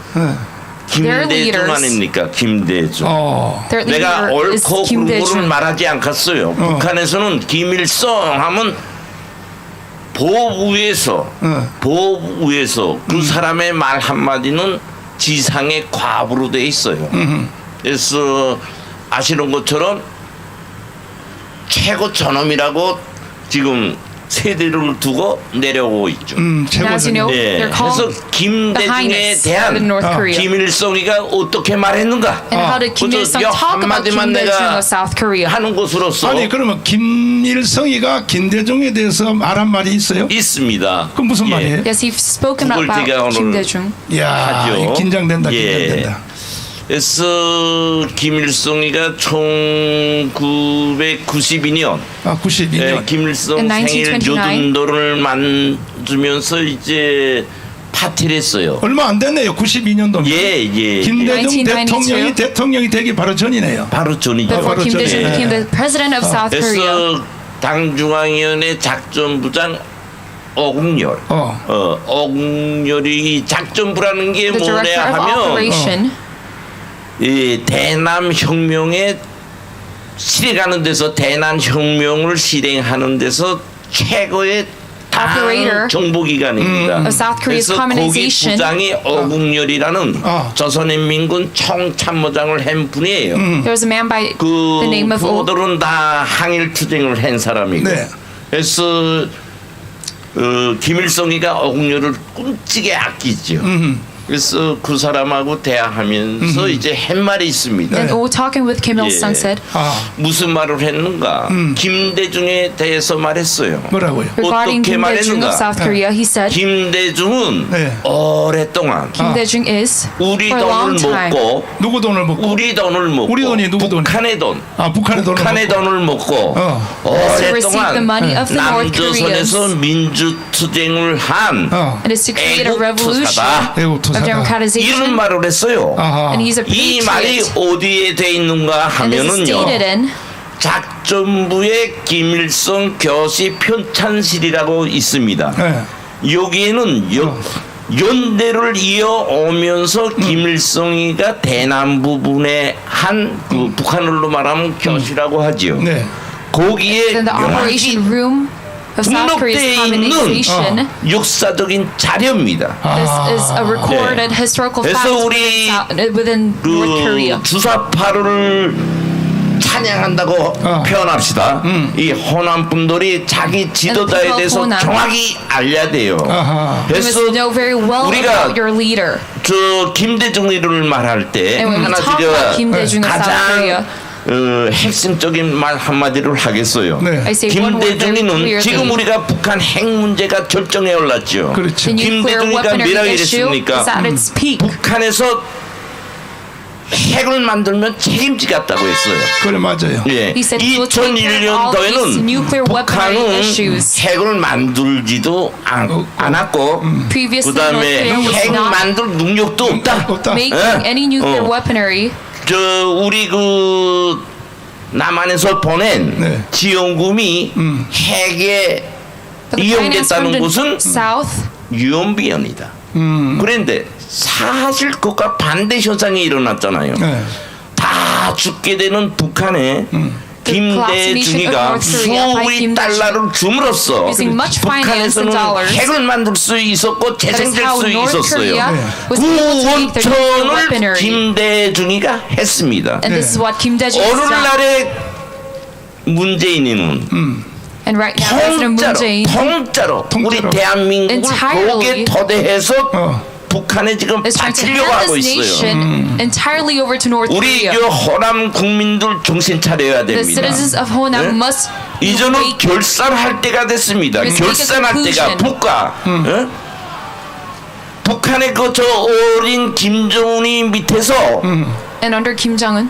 Their 김대중 leaders. 아닙니까? 김대중. Their 내가 leader is 옳고 Kim 그른 거를 Dae-jung. 말하지 않겠어요. 북한에서는 김일성 하면 보부에서 그 사람의 말 한마디는 지상의 과부로 돼 있어요. 그래서 아시는 것처럼 최고 저놈이라고 지금 세대를 두고 내려오고 있죠. And as you know, 예, they're 그래서 called the 김대중에 Highness of the 대한 North Korea. 김일성이가 어떻게 말했는가? And how did Kim 그저 Il-sung 여 talk about Kim 한마디만 Dae-jung 내가 of South Korea? 하는 것으로서 아니 그러면 김일성이가 김대중에 대해서 말한 말이 있어요? 있습니다. 그건 무슨 예. 말이에요? Yes, he's spoken 그걸 about 제가 Kim 오늘 Dae-jung. 야, 하죠. 긴장된다. 예. 긴장된다. 그래서 김일성이가 1992년 92년. 김일성 In 생일 1929. 요든도를 만들면서 이제 파티를 했어요. 얼마 안 됐네요. 92년도면. 예. 김대중 1992. 대통령이 되기 바로 전이네요. 바로 전이죠. Before 바로 Kim 전에. Dae-jung became the president of South Korea. 그래서 당중앙위원회 작전부장 어국열. 어국열이 이 작전부라는 게 The 뭐냐 director of 하면 operation. 이 대남 혁명의 실행하는 데서 대남 혁명을 실행하는 데서 최고의 Operator 정보기관입니다. of South Korea's 그래서 거기 communization. 부장이 어국열이라는 조선인민군 총참모장을 한 분이에요. There was a man by 그 the name of 부모들은 다 항일 투쟁을 한 사람이고 네. 그래서 김일성이가 어국열을 꿈찌게 아끼죠. 그래서 그 사람하고 대화하면서 이제 한 말이 있습니다. And talking with Kim Il Sung said 무슨 말을 했는가? 김대중에 대해서 말했어요. 뭐라고요? regarding 어떻게 Kim Dae-jung 말했는가? of South Korea, he said 김대중은 네. 오랫동안 Kim Dae-jung is 우리 for a long 돈을 time 먹고 누구 돈을 먹고? 우리 돈을 먹고 우리 돈이 누구 돈? 북한의 돈 북한의 돈을 북한의 먹고. 돈을 먹고 to receive the money 오랫동안 of the North Koreans 남조선에서 어. 민주투쟁을 한 and is to create a revolution 애국투사다 애국 of 투사다. democratization. 이런 말을 했어요. 아하. And he's a 이 말이 patriot. 어디에 돼 있는가 And this is 하면은요. stated in 작전부의 김일성 교시 편찬실이라고 있습니다. 네. 여기에는 연대를 이어오면서 김일성이가 대남 부분에 한 그 북한어로 말하면 교시라고 하지요. 네. 거기에 in the 명확히 operation room of South Korea's 등록되어 있는 communization. 역사적인 자료입니다. This is a recorded 네. historical 그래서 fact 우리 within North Korea. 그 주사파를 찬양한다고 표현합시다. 이 호남 분들이 자기 지도자에 And the 대해서 호남. 정확히 알려야 돼요. 아하. You must know very well 우리가 about your leader. 저 김대중이를 말할 때 And when we 하나 talk about Kim Dae-jung of South Korea, 가장 핵심적인 말 한마디를 하겠어요. 네. I say one word very 김대중이는 clearly. 지금 우리가 북한 핵 문제가 결정에 올랐죠. 그렇죠. The nuclear 김대중이가 weaponry 뭐라고 issue 이랬습니까? is at its peak. 북한에서 핵을 만들면 책임지겠다고 했어요. 그래 맞아요. 예. He said he will take care of all these 2001년도에는 nuclear weaponry 북한은 issues. 핵을 만들지도 않았고 Previously, North 그다음에 Korea was 핵 not 만들 능력도 없다. 없다. making any nuclear 어. weaponry. 저 우리 그 남한에서 보낸 네. 지원금이 핵에 But the finance from 이용됐다는 the 것은 South 유언비언이다. 그런데 사실 그것과 반대 현상이 일어났잖아요. 네. 다 죽게 되는 북한에 김대중이가 수억의 달러를 줌으로써 Using much finance and 북한에서는 dollars. 핵을 만들 수 있었고 That is 재생될 how 수 North 있었어요. Korea was 그 able to make their nuclear 원천을 weaponry. 김대중이가 했습니다. And this is what Kim Dae-jung has done. 오늘날의 문재인이는 And right now, President Moon Jae-in 통짜로 우리 통짜로. 대한민국을 Entirely. 독에 토대해서 어. 북한에 지금 is trying to 바치려고 hand 하고 this 있어요. nation entirely over to North 우리 Korea. 저 호남 국민들 정신 차려야 The 됩니다. citizens of Honam 네? must 이제는 awake. 결산할 때가 됐습니다. We must make a 결산할 때가 conclusion. 북과 북한의 그 저 어린 김정은이 밑에서 And under Kim Jong-un,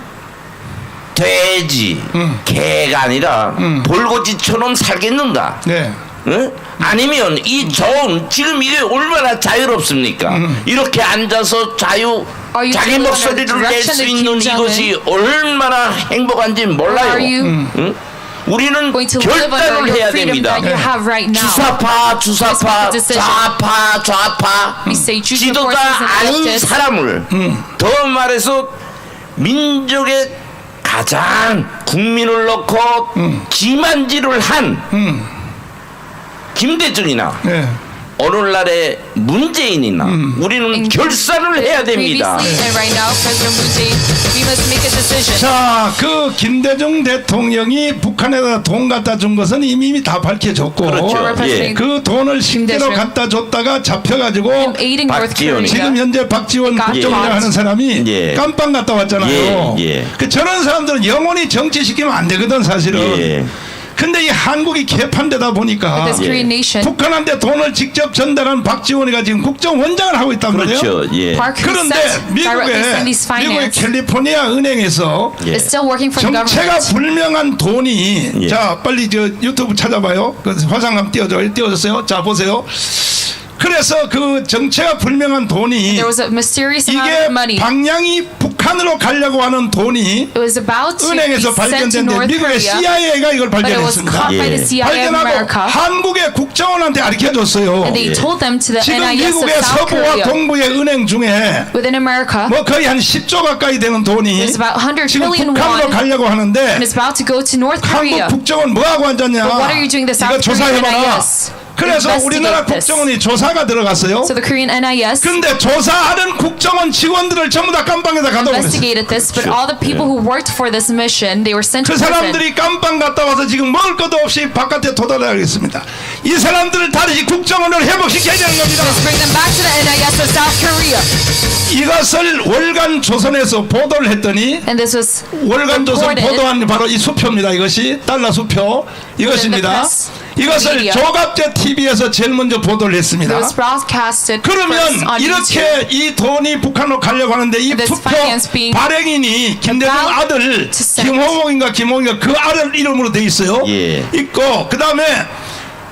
돼지, 개가 아니라 볼고지처럼 살겠는가? 네. 응? 아니면 이 좋은 지금 이게 얼마나 자유롭습니까? 이렇게 앉아서 Are you 자기 to live 목소리를 under the 낼 수 direction of 있는 Kim Jong-un? 이것이 얼마나 행복한지 or 몰라요. are you 응? 우리는 going to live under 결단을 your 해야 freedom 됩니다. that you have right now? 주사파, Let's make a decision. 좌파, We say choose your 지도자 forces and 아닌 leftists. 사람을 더 말해서 민족의 가장 국민을 놓고 기만지를 한 김대중이나 네. 오늘날의 문재인이나 우리는 결산을 해야 됩니다. Previously and right now, President Moon Jae-in, we must make a decision. 자, 그 김대중 대통령이 북한에다 돈 갖다 준 것은 이미 다 밝혀졌고 그렇죠. Former 예. President 그 돈을 실제로 김대중. 갖다 줬다가 잡혀가지고 aiding North 박지원이. Korea. 지금 현재 박지원 예. 국정원장 하는 사람이 예. 깜빵 갔다 왔잖아요. 예, 예. 그 저런 사람들은 영원히 정치시키면 안 되거든 사실은. 예. 근데 이 한국이 개판되다 보니까 This Korean nation, 북한한테 돈을 직접 전달한 박지원이가 지금 국정원장을 하고 있단 말이에요. 그렇죠. 예. Park who 그런데 sent, directly sent these 미국의 finance, 캘리포니아 은행에서 예. is still working for the 정체가 government. 불명한 돈이 예. 자 빨리 저 유튜브 찾아봐요. 그 화상감 띄워줬어요. 자 보세요. 그래서 그 정체가 불명한 돈이 There was a mysterious amount 이게 of money. 방향이 북한 북한으로 가려고 하는 돈이 It was about to be 은행에서 sent to 발견됐는데 North 미국의 Korea, CIA가 이걸 but it was 발견했습니다. caught by the 예. CIA of 발견하고 America. 한국의 국정원한테 알려줬어요. And they told them to the 지금 NIS of 미국의 South 서부와 Korea. 동부의 은행 중에 Within America, 뭐 거의 한 10조 가까이 되는 돈이 there's about 100 지금 trillion 북한으로 won, 가려고 하는데 and it's about to go to North Korea. 한국 국정원 뭐하고 앉았냐? But what are you doing the 이거 South Korean 조사해봐라. NIS? 그래서 우리나라 Investigate this. 국정원이 조사가 들어갔어요. So the Korean NIS 근데 조사하는 국정원 직원들을 전부 다 깜빵에다 가둬버렸어요. investigated this, but all the people who worked for this mission, they were sent 그 to prison. 사람들이 깜빵 갔다 와서 지금 먹을 것도 없이 바깥에 도달하겠습니다. 이 사람들을 다시 국정원을 회복시켜야 되는 겁니다. Let's bring them back to the NIS of South Korea. 이것을 월간 조선에서 보도를 했더니 And this was 월간 조선 reported 보도한 바로 이 수표입니다. 이것이 달러 수표 이것입니다. press 이것을 media. 조갑제 TV에서 제일 먼저 보도를 it 했습니다. was broadcasted 그러면 first on YouTube. 이렇게 이 돈이 북한으로 가려고 하는데 이 This 투표 finance being 발행인이 김대중 about 아들 to send. 김호봉인가 김호봉인가 그 아들 이름으로 돼 있어요. 예. 있고 그 다음에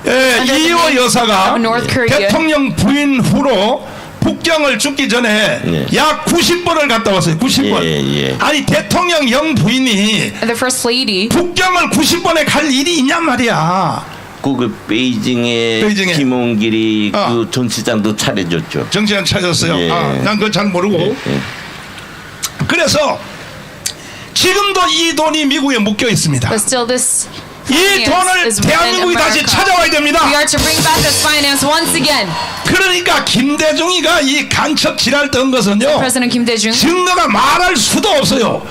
the 이호 name 여사가 of North Korea. 대통령 부인 후로 북경을 죽기 전에 예. 약 90번을 갔다 왔어요. 90번. 예, 예. 아니 대통령 영 부인이 And the first lady, 북경을 90번에 갈 일이 있냔 말이야. 그 베이징에 베이징에. 김홍길이 어. 그 전시장도 차려줬죠. 정치관 찾았어요. 예. 난 그거 잘 모르고. 그래서 지금도 이 돈이 미국에 묶여 있습니다. but still this 이 finance 돈을 is within 대한민국이 다시 America. 찾아와야 됩니다. We are to bring back this finance once again. 그러니까 김대중이가 이 간첩 지랄 떤 것은요 President Kim Dae-jung 증거가 말할 수도 없어요.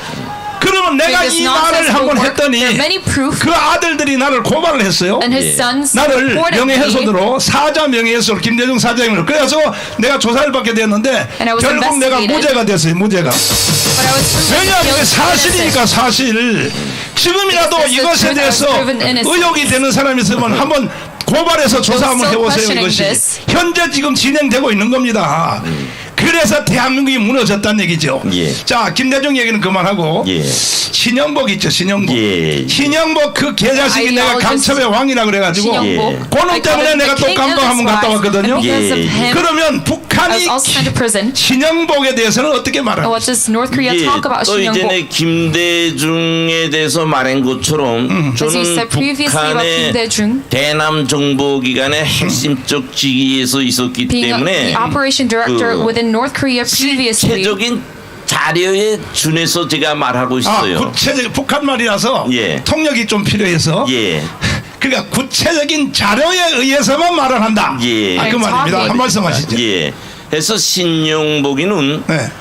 그러면 내가 this 이 nonsense 말을 한번 will work. 했더니 There are many proof, 그 아들들이 나를 고발을 했어요. and his 예. sons 나를 reported me. 명예훼손으로 사자 명예훼손 김대중 사장님을 그래서 내가 조사를 받게 됐는데 And I was 결국 내가 investigated. 무죄가 됐어요. 무죄가. But I was proven 왜냐하면 이게 guilty 사실이니까 사실. 지금이라도 Because the 이것에 truth 대해서 was proven innocent. 의혹이 되는 사람이 있으면 한번 고발해서 조사 한번 still 해보세요. questioning 이것이 this. 현재 지금 진행되고 있는 겁니다. 그래서 대한민국이 무너졌다는 얘기죠. 예. 자, 김대중 얘기는 그만하고 예. 신영복 있죠. 신영복. 예. 신영복 그 개자식이 내가 Ideologist 간첩의 왕이라 그래가지고 신영복. 예. 그놈 때문에 내가 또 깜빵 한번 갔다 왔거든요. And because of 예. him, 그러면 I 북한이 was also sent to prison. 신영복에 대해서는 어떻게 And 말합니까? what does North Korea 예, talk about 또 이전에 Shinyeongbok? 김대중에 대해서 말한 것처럼 As you 저는 said previously about Kim 북한의 Dae-jung 대남 정보기관의 핵심적 직위에서 있었기 being 때문에 the operation director 그 within North Korea previously. 실체적인 자료에 준해서 제가 말하고 있어요. 구체적 북한 말이라서 예. 통역이 좀 필요해서 예, 그러니까 구체적인 자료에 의해서만 말을 한다. 예. 그 말입니다. 한 말씀 하시죠. 예. 해서 신용복이는 네.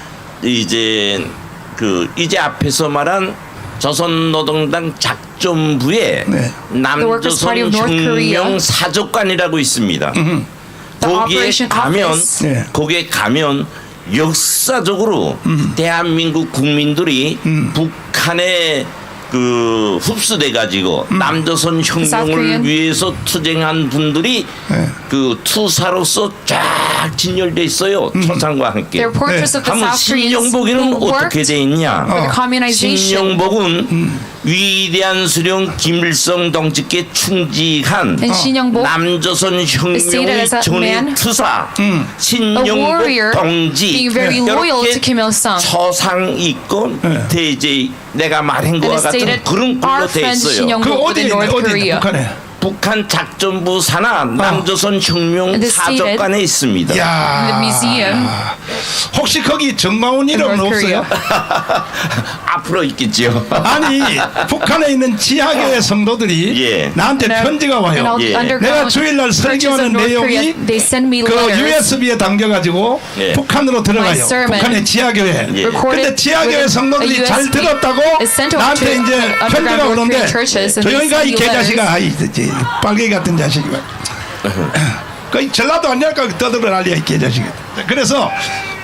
이제 앞에서 말한 조선노동당 작전부에 네. Workers' Party 남조선 of North Korea. 혁명 사족관이라고 있습니다. The 거기에 operation 가면 office. 네. 거기에 가면 역사적으로 대한민국 국민들이 북한에 그 흡수돼 가지고 남조선 South 혁명을 Korean. 위해서 투쟁한 분들이 네. 그 투사로서 쫙 진열돼 있어요. 초상과 함께. Their portraits of the 하면 South Koreans 신영복이는 who 어떻게 worked 돼 있냐? for the communization. 신영복은 위대한 수령 김일성 동지께 충직한 And Shin-young-bok 남조선 is stated 혁명의 as a 전의 man, 투사 a 신영복 warrior, 동지 being very loyal to Kim Il-sung. 서상 있고 밑에 이제 내가 말한 거와 And 같은 stated 그런 our 글로 돼 friend 있어요. Shin-young-bok 그 어디에 within 있네? North 어디 있네? Korea. 북한에. 북한 작전부 산하 남조선 혁명 And it's stated 사족관에 있습니다. 야. The museum. 혹시 거기 정광훈 이름은 North 없어요? 앞으로 있겠죠. 아니 북한에 있는 지하교회 성도들이 예. 나한테 And 편지가 And all 와요. the 예. underground 내가 주일날 churches 설교하는 of North Korea, 내용이 they send me 그 letters. USB에 담겨가지고 예. 북한으로 들어가요. My sermon. 북한의 지하교회. 예. recorded 근데 지하교회 with 성도들이 a 잘 USB 들었다고 is sent over 나한테 to 이제 underground 편지가 North 오는데 Korean churches and they 조용히 가 이 send me 개자식아 letters. 이 빨갱이 같은 자식이가 거의 전라도 아니랄까 떠들어 난리야 이 개자식이. 그래서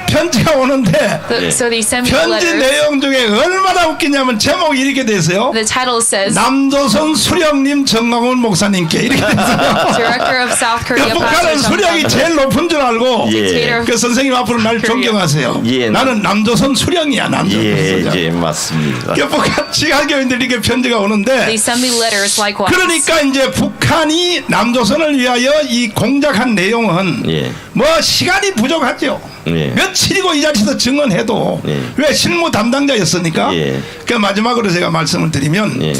편지가 오는데 So they send me 편지 letters. 내용 중에 얼마나 웃기냐면 제목이 이렇게 돼 있어요. The title says 남조선 수령님 정광훈 목사님께 이렇게 돼 있어요. Director of South Korea 북한은 Pastor 수령이 Jung 제일 높은 줄 알고 예. 그 선생님 앞으로 날 존경하세요. 예. 나는 남조선 수령이야. 남조선 예, 수령. 예, 맞습니다. 그 북한 지하교인들에게 편지가 오는데 They send me letters likewise. 그러니까 이제 북한이 남조선을 위하여 이 공작한 내용은 예. 뭐 시간이 부족하죠. 예. 며칠이고 이 자리에서 증언해도 예. 왜 실무 담당자였으니까. 예. 그 마지막으로 제가 말씀을 드리면 예.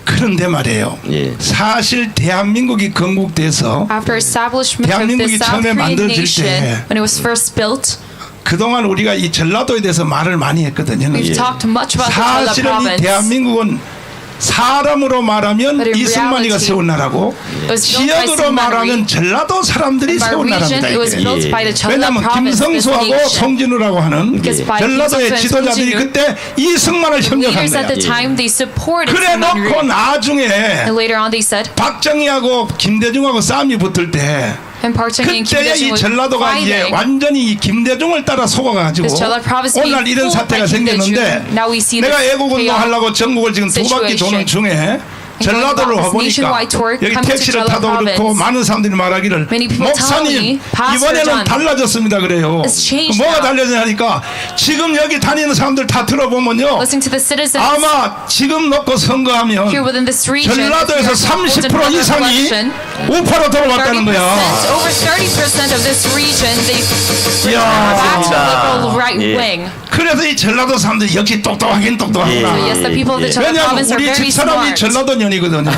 그런데 말이에요. 예. 사실 대한민국이 건국돼서 After establishment of 대한민국이 the South 처음에 Korean 만들어질 nation, 때 when it was first built, 그동안 우리가 이 전라도에 대해서 말을 많이 했거든요. we've 예. talked much about the Jeolla 사실은 이 province. 대한민국은 사람으로 말하면 But in 이승만이가 reality, 세운 나라고 it was built by 지역으로 말하면 Sungmanri. 전라도 사람들이 By 세운 region, 나라입니다. it was 이게. built by the Jeolla 왜냐하면 province, this 김성수하고 nation. 송진우라고 하는 Because by 전라도의 김성수 and 지도자들이 송진우, 그때 이승만을 협력한 Leaders at 거예요. the time, they supported 그래 놓고 Sungmanri. 나중에 And later on, they said, 박정희하고 김대중하고 싸움이 붙을 때 and Park Chung-hee and Kim 그때의 이 Dae-jung were 전라도가 이제 fighting. 완전히 이 김대중을 따라 속아가지고 This Jeolla province 오늘 being 이런 pulled by 사태가 Kim 생겼는데 Dae-jung. Now we see 내가 this 애국운동하려고 전국을 지금 두 바퀴 도는 중에 전라도를 going about 와보니까 this nationwide tour, 여기 come to 택시를 Jeolla 타도 그렇고 province. 많은 사람들이 말하기를 Many people tell 목사님 me, Pastor 이번에는 John, 달라졌습니다 그래요. it's changed 뭐가 now. 달라지냐니까 지금 여기 다니는 사람들 다 들어보면요 Listening to the citizens 아마 지금 놓고 선거하면 here within this region, 전라도에서 if you are involved in 30% another 이상이 election, 우파로 30%, 돌아왔다는 거야. over 30% of this region, they 이야, back to 맞습니다. liberal right 예. wing. 그래서 이 전라도 사람들이 역시 똑똑하긴 똑똑하구나. 예. So yes, the people of the Jeolla 왜냐하면 province are 우리 very 집사람이 smart. 전라도 년이거든요.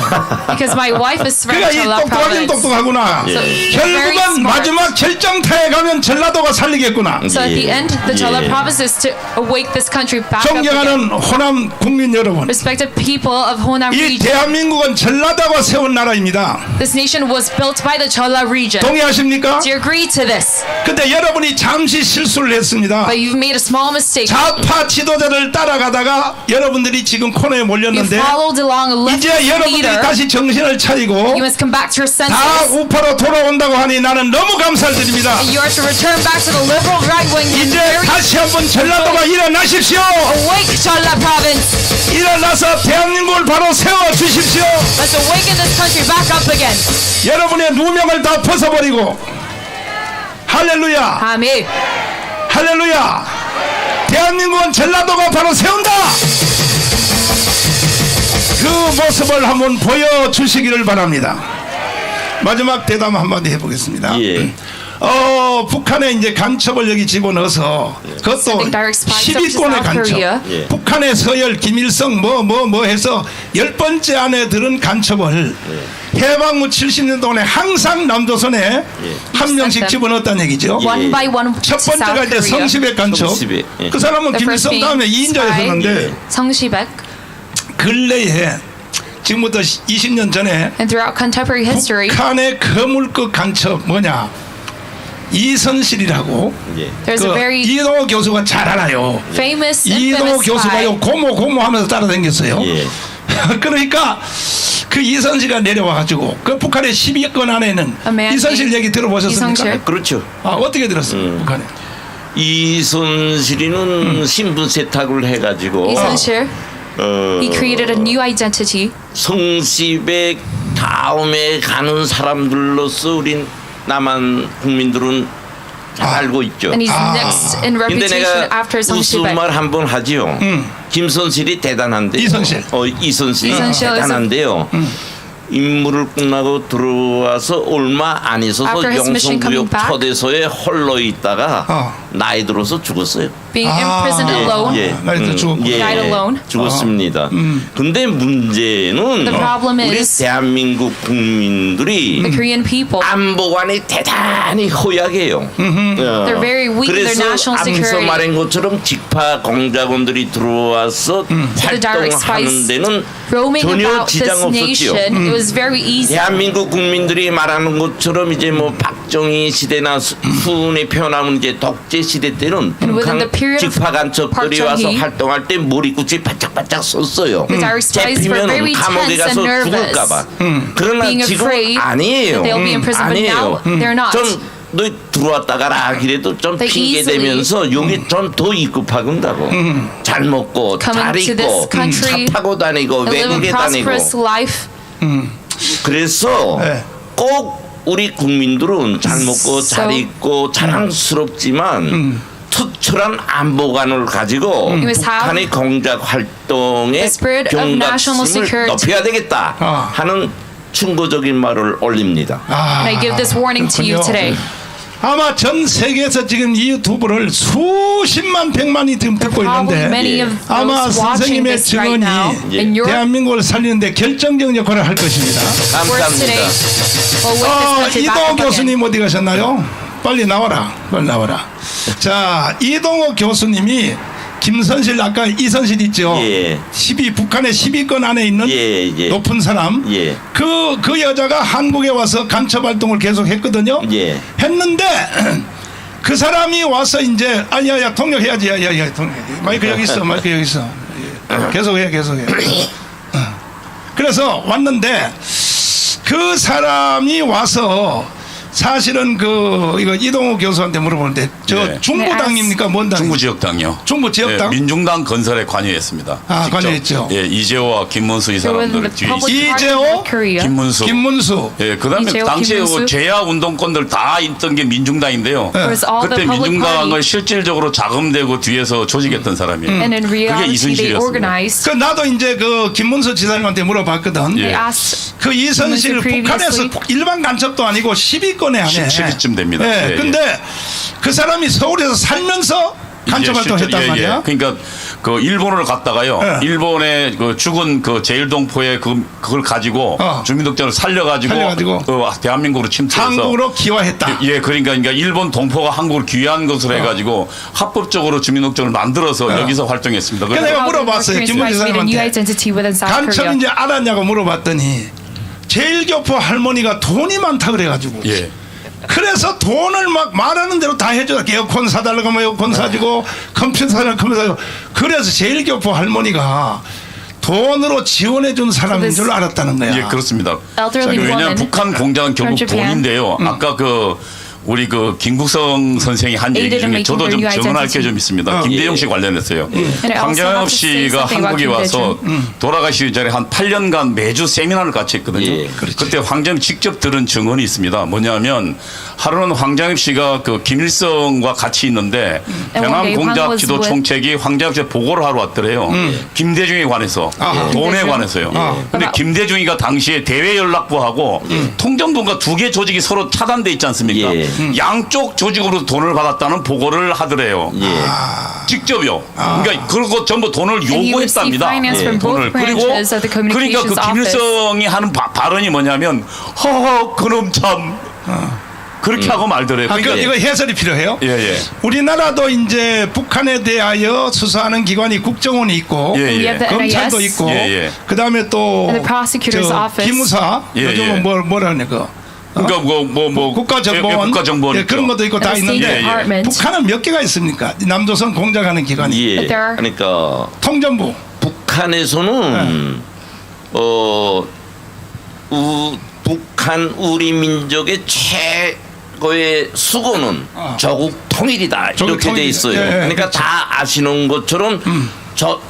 Because my wife is from 그러니까 이 Jeolla 똑똑하긴 province. 똑똑하구나. very 결국은 smart. 마지막 결정타에 가면 전라도가 살리겠구나. So at the 예. end, the Jeolla 예. province is to awake this country back up again. 존경하는 호남 국민 여러분, Respected people of Honam 이 region, 대한민국은 전라도가 세운 나라입니다. this nation was built by the Jeolla region. 동의하십니까? Do you agree to this? 근데 여러분이 잠시 실수를 했습니다. But you've made a small mistake. 좌파 지도자를 따라가다가 여러분들이 지금 코너에 You 몰렸는데 followed along a 이제 leftist 여러분들이 leader. 다시 정신을 차리고 You must come back to your 다 senses. 우파로 돌아온다고 하니 나는 너무 감사를 드립니다. And you are to return back to the liberal right wing. And 이제 very 다시 한번 전라도가 일어나십시오. awake Jeolla province. 일어나서 대한민국을 바로 세워 주십시오. Let's awaken this country back up again. 여러분의 누명을 다 벗어버리고 할렐루야, Amen. 할렐루야. 대한민국은 전라도가 바로 세운다. 그 모습을 한번 보여주시기를 바랍니다. 마지막 대담 한마디 해보겠습니다. 예. 북한의 이제 간첩을 여기 집어넣어서 그것도 Sending direct spies up to 10위권의 South 간첩. Korea. 예. 북한의 서열, 김일성 뭐 해서 10번째 안에 들은 간첩을 해방 후 70년 동안에 항상 남조선에 한 명씩 집어넣었다는 얘기죠. One by one 첫 to 번째가 South 이제 Korea. 성시백 간첩. 성시백, 예. 그 사람은 The first 김일성 being 다음에 2인자였었는데 성시백. 근래에 지금부터 20년 전에 And throughout contemporary history, 북한의 거물급 간첩 뭐냐 이선실이라고 예. there's a very 이동호 교수가 잘 알아요. famous, 이동호 infamous 교수가요 spy. 고모 하면서 따라다녔어요. 예. 그러니까 그 이선실이 내려와가지고 그 북한의 10위권 안에는 A man 이선실 named 얘기 들어보셨습니까? 이선실? 그렇죠. 어떻게 들었어요? 북한에 이선실이는 신분 세탁을 해가지고 이선실, he created a new identity. 성시백 다음에 가는 사람들로서 우린 남한 국민들은 잘 알고 있죠. And he's next in 근데 reputation 내가 after 우스운 성시백. 말 한 번 하지요. 김선실이 대단한데요. 이선실. 이선실이 이선실 대단한데요. 임무를 끝나고 들어와서 얼마 안 있어서 After his mission 영성구역 coming back, 초대소에 홀로 있다가 나이 들어서 죽었어요. being imprisoned alone, 나이도 죽었고. died alone. 죽었습니다. 근데 문제는 The problem 우리 is 대한민국 국민들이 the Korean people. 안보관이 대단히 허약해요. They're very weak in their 그래서 national 앞서 security. 말한 것처럼 직파 공작원들이 들어와서 The direct 활동하는 spies 데는 roaming 전혀 about 지장 this 없었지요. nation, it was very easy. 대한민국 국민들이 말하는 것처럼 이제 뭐 박정희 시대나 후운에 표현하면 이제 독재 시대 때는 And within the period of 직파 간첩들이 Park 와서 Chung-hee, 활동할 때 머리끝이 바짝바짝 섰어요. The direct spies were 잡히면 very 감옥에 tense 가서 and nervous, 죽을까봐. 그러나 being 지금 afraid 아니에요. that they'll be in prison, but 아니에요. now they're not. 너 들어왔다 가라 그래도 좀 They 핑계 대면서 여기 좀 더 입국하건다고. 잘 먹고 잘 Coming to 입고 this country, 차 타고 다니고 They live 외국에 a 다니고. prosperous life. 그래서 네. 꼭 우리 국민들은 잘 먹고 잘 So- 입고 자랑스럽지만 투철한 안보관을 가지고 must have 북한의 공작 활동의 the spirit of national 경각심을 security. 높여야 되겠다 하는 충고적인 말을 올립니다. And I give this warning to you 그렇군요. today. 아마 전 세계에서 지금 이 유튜브를 수십만 백만이 지금 듣고 Probably many 있는데 of 아마 those watching 선생님의 this right now 증언이 in Europe. 대한민국을 살리는데 결정적 역할을 할 것입니다. Words today 감사합니다. will whip this country back 이동호 up again. 교수님 어디 가셨나요? 빨리 나와라. 빨리 나와라. 자, 이동호 교수님이 김선실 아까 이선실 있죠. 예. 북한의 10위권 안에 있는 예. 높은 사람. 예. 그 여자가 한국에 와서 간첩 활동을 계속 했거든요. 예. 했는데 그 사람이 와서 이제 야야 통역해야지. 야야 통역. 마이크 여기 있어. 마이크 여기 있어. 계속해. 그래서 왔는데 그 사람이 와서 사실은 이거 이동호 교수한테 물어보는데 저 네. 중부당입니까? 뭔 당? 중부지역당요. 중부지역당? 예, 민중당 건설에 관여했습니다. 아, 직접. 관여했죠. 예, 이재호와 김문수 이 So when 사람들 the 뒤에 public 있- party 이재호? of Korea, 김문수. 김문수. 예, 그다음에 이재호, 당시에 김문수? 제야 운동권들 다 있던 게 민중당인데요. was all 그때 the public 민중당을 party. 실질적으로 자금되고 뒤에서 조직했던 사람이에요. And in 그게 reality, they 이순실이었습니다. organized. 나도 이제 김문수 지사님한테 물어봤거든. 예. They asked 그 이선실 Previously. 북한에서 일반 간첩도 아니고 10위권에 안에 17위쯤 됩니다. 예, 예, 근데 그 사람이 서울에서 살면서 간첩 활동했단 말이야. 그러니까 그 일본을 갔다가요. 예. 일본의 그 죽은 그 제일동포의 그걸 가지고 주민등록증을 살려가지고 그 대한민국으로 침투해서 한국으로 기화했다. 예, 그러니까 일본 동포가 한국을 귀한 것으로 해가지고 합법적으로 주민등록증을 만들어서 여기서 활동했습니다. 그래, 내가 물어봤어요. Koreans 김문수 tried to meet a new 사람한테. identity within South 간첩 Korea. 이제 알았냐고 물어봤더니 제일교포 할머니가 돈이 많다 그래가지고. 예. 그래서 돈을 막 말하는 대로 다 해줘. 에어컨 사달라고 하면 에어컨 사주고 컴퓨터 사달라고 컴퓨터 사주고. 그래서 제일교포 할머니가 돈으로 지원해 준 사람인 줄 알았다는 거야. 예, 그렇습니다. Elderly 왜냐하면 woman 북한 공장은 결국 from Japan. 돈인데요. 아까 우리 김국성 선생이 한 얘기 Aided in 중에 저도 making 좀 her new 증언할 게 좀 있습니다. 김대중 씨 관련해서요. And I also 황정엽 have to say 씨가 something 한국에 about 와서 돌아가시기 전에 한 8년간 매주 세미나를 같이 했거든요. 예, 그때 황정엽 직접 들은 증언이 있습니다. 뭐냐면 하루는 황정엽 씨가 김일성과 같이 있는데 And one 대남 day 공작 Hwang 지도 was 총책이 황정엽 씨 보고를 하러 왔더래요. 김대중에 관해서 돈에 김대중. 관해서요. 근데 김대중이가 당시에 대외연락부하고 통전부가 두 개 조직이 서로 차단돼 있지 않습니까? 예. 양쪽 조직으로 돈을 받았다는 보고를 하더래요. 예. 직접요. 그러니까 그리고 전부 돈을 he received 요구했답니다. finance from 돈을. both 그리고 branches of the 그러니까 communications 김일성이 하는 발언이 뭐냐면 허허 그놈 참 그렇게 하고 말더래요. 그러니까 이거 해설이 필요해요. 예. 우리나라도 이제 북한에 대하여 수사하는 기관이 국정원이 있고 예, We 예. have the 검찰도 NIS. 있고 예. 그다음에 또 And the prosecutor's office. 기무사 예, 요즘은 예. 뭐라 하냐 그러니까 뭐 국가정보원, 국가정보원 예, 그런 것도 있고 다 And the 있는데 State Department. 북한은 몇 개가 있습니까? 남조선 공작하는 기관이 예. But there are- 그러니까 통전부 북한에서는 북한 우리 민족의 최고의 수고는 조국 통일이다 조국 이렇게 돼 통일. 있어요. 예, 예, 그러니까 그렇죠. 다 아시는 것처럼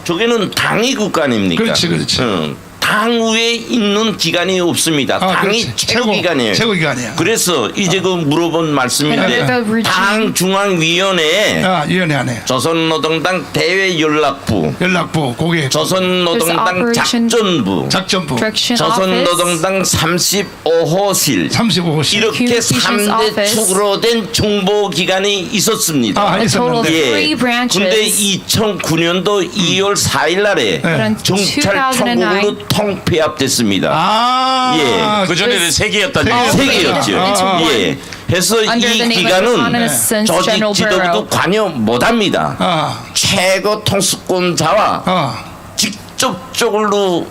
저게는 당이 국가 아닙니까? 그렇지. 당 위에 있는 기관이 없습니다. 당이 그렇지. 최고 기관이에요. 최고 기관이야. 그래서 이제 물어본 말씀인데 네. 당 중앙위원회에 위원회 안에 조선노동당 대외연락부, 연락부 고개 조선노동당 Operation- 작전부, 작전부 Direction Office. 조선노동당 35호실 35호실 이렇게 Communications 3대 Office. 축으로 된 정보기관이 있었습니다. A total of 있었는데 three branches. 근데 2009년도 2월 4일 날에 in 정찰총국으로 통폐합됐습니다. 예. 그 전에는 세 개였다니까. 세 개였죠. into one. 예. 해서 Under 이 the name of 기관은 Reconnaissance 조직 General 지도부도 Bureau. 관여 못합니다. 아, 최고 통수권자와 직접적으로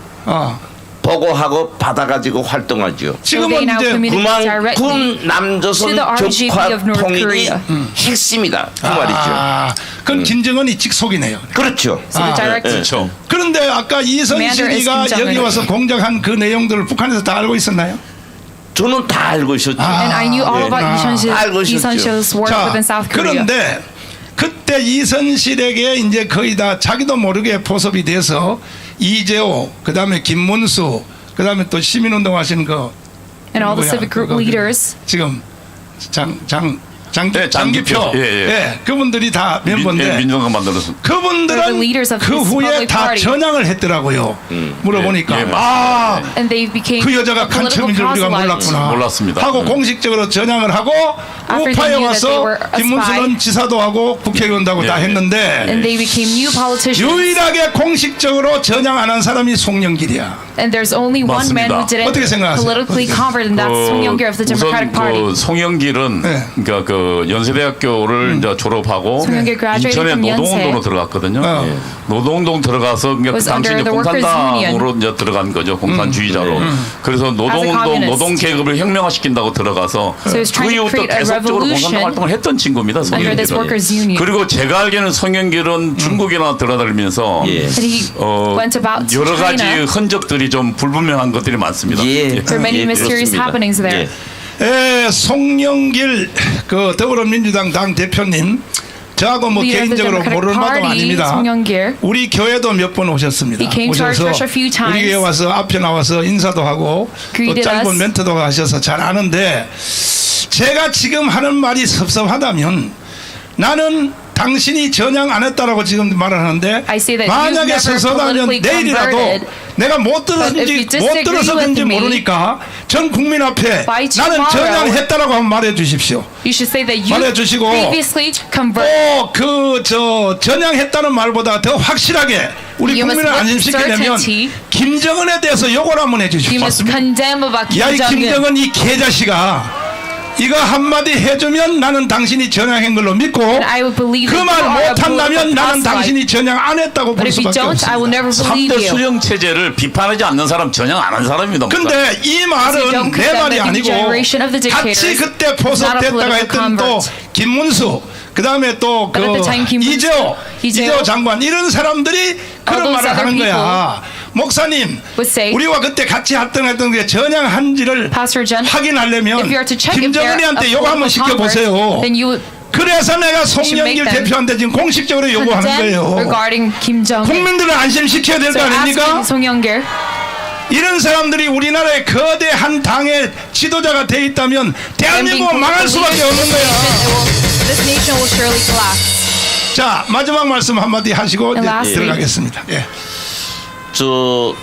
보고하고 받아가지고 활동하죠. 지금은 they now 이제 communicate 그만큼 남조선 to the RGB 적화 of North 통일이 Korea. 핵심이다 그 말이죠. 그건 김정은이 직속이네요. 그렇죠. So the direct 그렇죠. 그런데 아까 이선실이가 Commander is 여기 와서 공작한 그 내용들을 북한에서 다 알고 있었나요? 저는 다 알고 있었죠. And I knew all about 알고 있었죠. Isunsil's work within South Korea. 그런데 그때 이선실에게 이제 거의 다 자기도 모르게 포섭이 돼서 이재호, 그다음에 김문수, 그다음에 또 시민운동 하시는 거 And all the 뭐야, civic group 그거 leaders. 지금 장기표. 예, 예. 예, 그분들이 다 멤버인데 민주당가 만들었습니다. They're 그분들은 the leaders of 그 this 후에 public 다 party. 전향을 했더라고요. 물어보니까 예, 아, And they became 그 여자가 political 간첩인 줄 우리가 proselytes. 몰랐구나. 몰랐습니다. 하고 공식적으로 전향을 하고 After they 우파에 knew that they 와서 were a 김문수는 spy. 지사도 하고 국회의원도 하고 예, 다 예. 했는데 And they became new politicians. 유일하게 공식적으로 전향 안 한 사람이 송영길이야. And there's only one man who 맞습니다. 어떻게 didn't 생각하세요? politically convert, and that's Song Yeong-gil of the Democratic 우선 Party. 그 송영길은 네. 그러니까 그 연세대학교를 이제 졸업하고 송영길 graduated 인천에 from 노동운동으로 연세. 들어갔거든요. 어. 예. 노동운동 들어가서 그러니까 그 Was 당시 under 이제 the workers' 공산당으로 union. 이제 들어간 거죠. 공산주의자로. 그래서 노동운동, communist. 노동 계급을 혁명화시킨다고 들어가서 So he was 그 trying to 이후부터 create a 계속적으로 공산당 revolution 활동을 했던 친구입니다. under this workers' 송영길은. union. 그리고 제가 알기로는 송영길은 중국이나 들어다니면서 예. And he went about to 여러 가지 China. 흔적들이 좀 불분명한 것들이 많습니다. 예. There are many 예, mysterious 그렇습니다. happenings there. 송영길 그 더불어민주당 당 대표님 저하고 뭐 Leader of the 개인적으로 Democratic 모르는 바도 Party, 아닙니다. Song Yeong-gil. 우리 교회도 몇 번 오셨습니다. He came to our 오셔서 church a few times. 우리 교회 와서 앞에 나와서 인사도 하고 또 Greeted 짧은 us. 멘트도 하셔서 잘 아는데 제가 지금 하는 말이 섭섭하다면 나는 당신이 전향 안 했다라고 지금 말하는데 I say that 만약에 you've never 서서하면 politically 내일이라도 converted. 내가 못 But if you 들었는지 못 disagree 들어서든지 with me, 모르니까 전 국민 앞에 by 나는 tomorrow, 전향했다라고 한번 말해 주십시오. You should say that you 말해주시고 previously converted. 그 전향했다는 말보다 더 확실하게 우리 You must 국민을 with 안심시키려면 certainty. 김정은에 대해서 욕을 한번 You 해주십시오. must condemn about Kim 야이 Jong-un. 김정은 이 개자식아 이거 한마디 해주면 나는 당신이 전향한 걸로 믿고 And I will believe 그 that 말 you are a 못한다면 political 나는 proselyte. 당신이 전향 안 했다고 But 볼 if you 수밖에 don't, I will 없습니다. never believe 3대 you. 수령 체제를 비판하지 않는 사람 전향 안 한 사람입니다. 근데 이 don't 말은 내 condemn 말이 the 아니고 generation of the dictators. 같이 그때 It's not a 포섭됐다가 political 했던 또 convert. 김문수 그다음에 또 그 But at the time, Kim 이재호 Munsu, 장관 이런 사람들이 그런 those 말을 other 하는 people 거야. 목사님 would say, 우리와 그때 같이 활동했던 게 전향한지를 Pastor John, 확인하려면 if you are to check if they're a 김정은이한테 욕 한번 political convert, 시켜보세요. then you would 그래서 내가 should make 송영길 them 대표한테 지금 공식적으로 요구하는 condemn 거예요. regarding Kim Jong-un. 국민들을 안심시켜야 될 거 So 아닙니까? asking Song Yeong-gil, 이런 사람들이 우리나라의 거대한 당의 지도자가 돼 있다면 and being 대한민국은 망할 수밖에 politically 없는 거야. this nation will surely collapse. 자 마지막 말씀 한마디 하시고 이제 lastly. 들어가겠습니다. 예. 저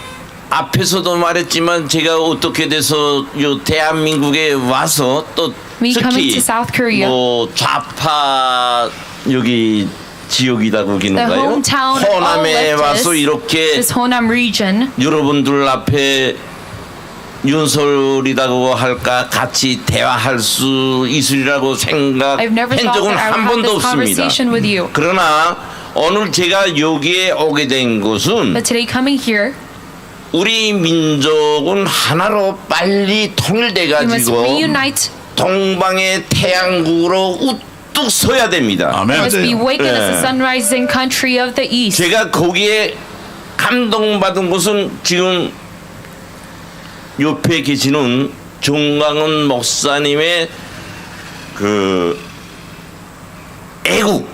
앞에서도 말했지만 제가 어떻게 돼서 요 대한민국에 와서 또 Me coming 특히 to South Korea. 뭐 좌파 여기 지역이라고 The 그러는가요? hometown of all 호남에 와서 leftists, 이렇게 this Honam region, 여러분들 앞에 윤설이라고 할까 같이 대화할 수 있으리라고 I've never 생각한 thought 적은 that I 한 would have 번도 this 없습니다. conversation with you. 그러나 오늘 제가 여기에 오게 된 것은 But today coming here, 우리 민족은 하나로 빨리 통일돼 we must 가지고 reunite. 동방의 태양국으로 우뚝 서야 됩니다. We 아멘. must be wakened as the 예. sunrising country of the East. 제가 거기에 감동받은 것은 지금 옆에 계시는 정광훈 목사님의 그 애국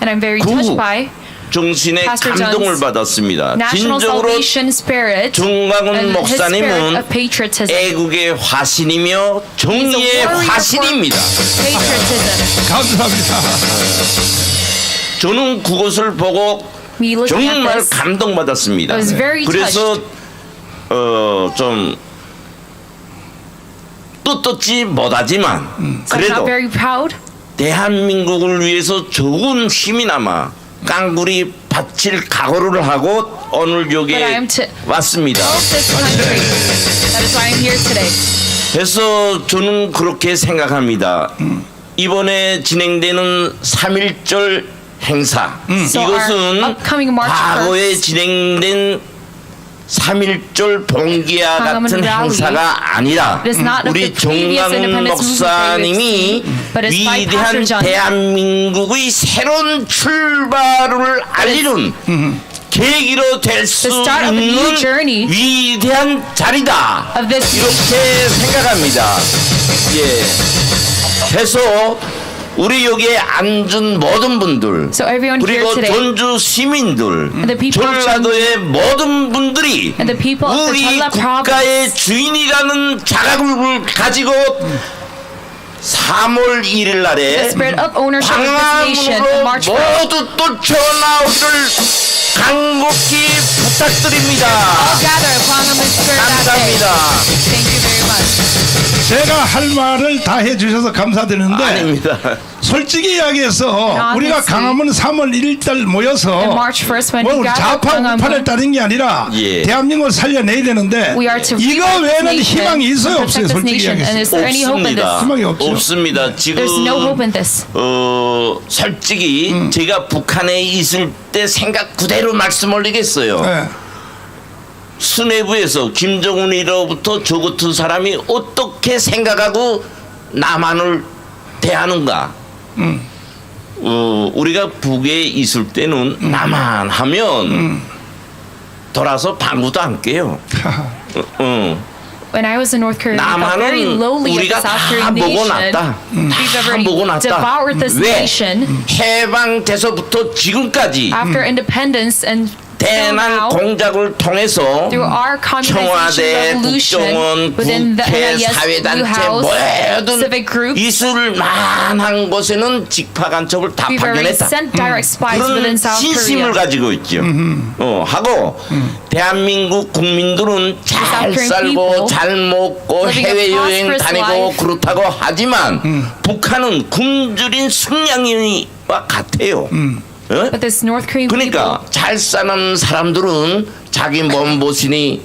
And I'm very 구호. touched by 정신에 Pastor 감동을 John's 받았습니다. national 진정으로 salvation spirit 정광훈 and his spirit 목사님은 of patriotism. 애국의 화신이며 He's a 정의의 warrior for 화신입니다. patriotism. 감사합니다. 저는 그것을 보고 Me looking at 정말 this, 감동받았습니다. I was very 그래서 좀 떳떳지 못하지만 so I'm 그래도 not very proud. 대한민국을 위해서 적은 힘이나마 깡굴이 바칠 각오를 하고 오늘 But I 여기에 am to 왔습니다. help this country. That is why I'm here today. 그래서 저는 그렇게 생각합니다. 이번에 진행되는 3.1절 행사 So our 이것은 upcoming March 과거에 1st 진행된 3.1절 봉기와 광화문 같은 rally. 행사가 아니라 It is not of 우리 the previous 정광훈 independence movement 목사님이 but it's by 위대한 Pastor John. 대한민국의 새로운 출발을 알리는 계기로 될 수 The start of a new 있는 journey 위대한 자리다 of this 이렇게 생각합니다. 예. 해서 우리 여기에 앉은 모든 분들 So everyone here 그리고 today 전주 시민들 the people of 전라도의 모든 분들이 and the people of the 우리 Jeolla province 국가의 주인이라는 자각을 가지고 3월 1일 날에 The spirit of ownership of this nation on 광화문으로 March 1st. 모두 또 전화오기를 간곡히 부탁드립니다. Gather Gwanghwamun Spirit that day. 감사합니다. Thank you very much. 제가 할 말을 다 해주셔서 감사드리는데 아닙니다. 솔직히 이야기해서 우리가 honestly, 강화문 3월 1일 모여서 On March 1st when 뭐 we 우리 gather 좌파 우파를 Gwanghwamun, 따른 게 아니라 예. 대한민국을 살려내야 되는데 we are to 이거 rewrite this 외에는 nation 희망이 있어요 and 없어요 protect this 솔직히 nation. And 이야기해서 is there any hope in this? 희망이 없죠. 없습니다. 지금 There's no hope in this. 솔직히 제가 북한에 있을 때 생각 그대로 말씀 올리겠어요. 네. 수뇌부에서 김정은이로부터 저 같은 사람이 어떻게 생각하고 남한을 대하는가. 우리가 북에 있을 때는 남한 하면 돌아서 방구도 안 깨요. When I was in North Korea, we felt very 남한은 lowly of the 우리가 South 다 Korean 보고 nation. 났다. We've 다 already 보고 났다. devoured this 왜? nation 해방돼서부터 지금까지 after independence and till 대남 now. 공작을 통해서 Through our communization 청와대, revolution 국정원, within the 국회, NIS, Blue 사회단체 House, 모든 civic groups, 이술만한 곳에는 직파간첩을 다 we've already 파견했다. sent direct spies within 그런 South 신심을 Korea. 가지고 있죠. 하고 대한민국 국민들은 잘 South Korean 살고 people 잘 먹고 living a 해외여행 prosperous 다니고 life. 그렇다고 하지만 북한은 굶주린 숙량인과 같아요. 어? But this North Korean people, 그러니까 잘 사는 사람들은 자기 몸보신이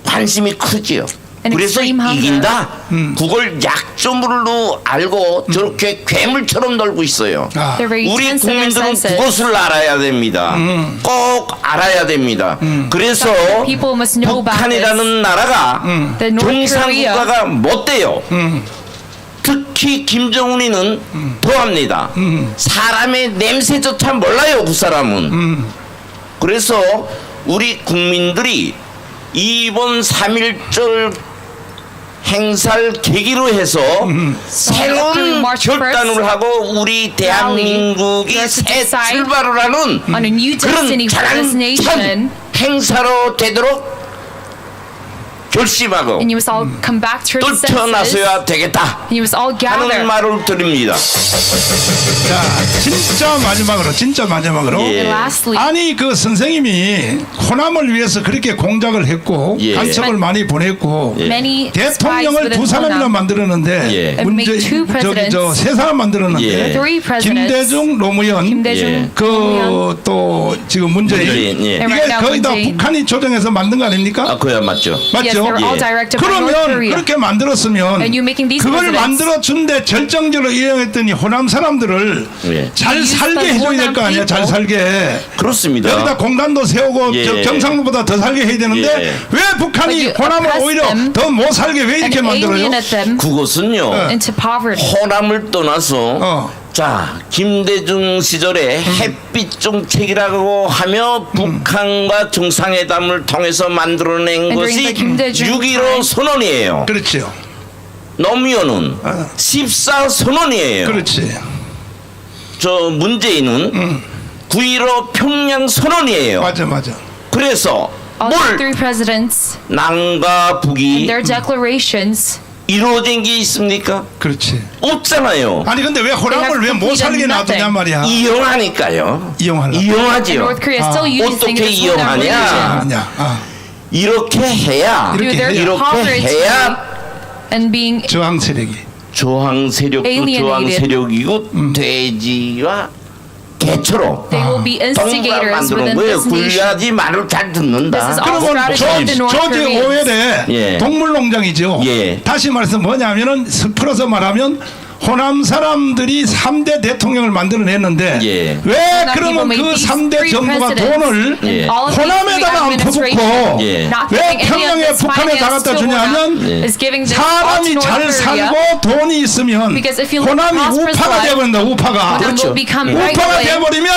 관심이 크지요. An 그래서 extreme hunger. 이긴다. 그걸 약점으로 알고 저렇게 괴물처럼 놀고 있어요. 아. they're very 우리 tense in their 국민들은 senses. 그것을 알아야 됩니다. 꼭 알아야 됩니다. 그래서 South people must know about 북한이라는 나라가 The North Korea 정상국가가 못 돼요. 특히 김정은이는 더합니다. 사람의 냄새조차 몰라요, 그 사람은. 그래서 우리 국민들이 이번 3.1절 행사를 계기로 해서 새로운 March 1st 결단을 하고 우리 대한민국이 Let's 새 decide 출발을 하는 on a new destiny 그런 for this 자랑찬 nation. 행사로 되도록 결심하고 And you must all come back to your senses. 떨쳐나서야 되겠다 And you must all 하는 gather. 말을 드립니다. 자 진짜 마지막으로 예. And lastly, 아니 그 선생님이 호남을 위해서 그렇게 공작을 했고 예. 간첩을 많이 보냈고 many spies 대통령을 within 두 사람이나 Honam. 만들었는데 예. And make two presidents. 세 사람 만들었는데 예. Three presidents. 김대중, 노무현, 김대중, 예. 그 또 지금 문재인, 문재인, 예. And 이게 right now 거의 다 문재인. 북한이 조정해서 만든 거 아닙니까? 아, 그야 맞죠. 맞죠? Yes, they're all 예. directed by North 그러면 Korea. 그렇게 만들었으면 And you making these 그걸 presidents. 만들어준데 결정적으로 이용했더니 호남 사람들을 예. 잘 You use 살게 the 해줘야 될 거 아니야. Honam 잘 살게. 그렇습니다. 여기다 공단도 세우고 예. 저 경상도보다 더 살게 해야 되는데 예. 왜 북한이 But you 호남을 oppress 오히려 them 더 못 살게 왜 이렇게 and 만들어요? alienate them 그것은요. into poverty. 호남을 떠나서 자 김대중 시절에 햇빛 정책이라고 하며 북한과 정상회담을 통해서 만들어낸 And during 것이 the 김대중 6.15 time. 선언이에요. 그렇죠. 노무현은 14 선언이에요. 그렇지. 저 문재인은 9.15 평양 선언이에요. 맞아. 그래서 All the 뭘 three presidents 남과 북이 their declarations 이루어진 게 있습니까? 그렇지. 없잖아요. 아니 근데 왜 호남을 왜 못 살게 놔두냐 말이야. 이용하니까요. 이용하려고. and 이용하지요. North Korea still uses things 어떻게 as for their 이용하냐? religion. 아니야. 이렇게 해야 이렇게 Through their 해야. poverty 해야 and being 저항 세력이. 조항 세력도 Alienated. 조항 세력이고 돼지와 개처럼 they will be 동반 instigators 만드는 within 거예요. this nation. 굴려야지 말을 잘 듣는다. This is all 그러면 strategy of the North 조지 Koreans. 오웰의 예. 동물농장이죠. 예. 다시 말해서 뭐냐면은 풀어서 말하면 호남 사람들이 3대 대통령을 만들어냈는데 예. 왜 Not 그러면 people 그 made these 3대 three 정부가 presidents 돈을 예. and all of these three 호남에다가 안 administration 퍼붓고 예. not 왜 giving any of 평양에 this 북한에 다 finance 갖다 to 주냐면 Honam is giving this all to 사람이 North 잘 Korea. 살고 돈이 있으면 Because if you live 호남이 prosperous 우파가 life, 되어버린다. 우파가 Honam 그렇죠. will become right 우파가 away 되어버리면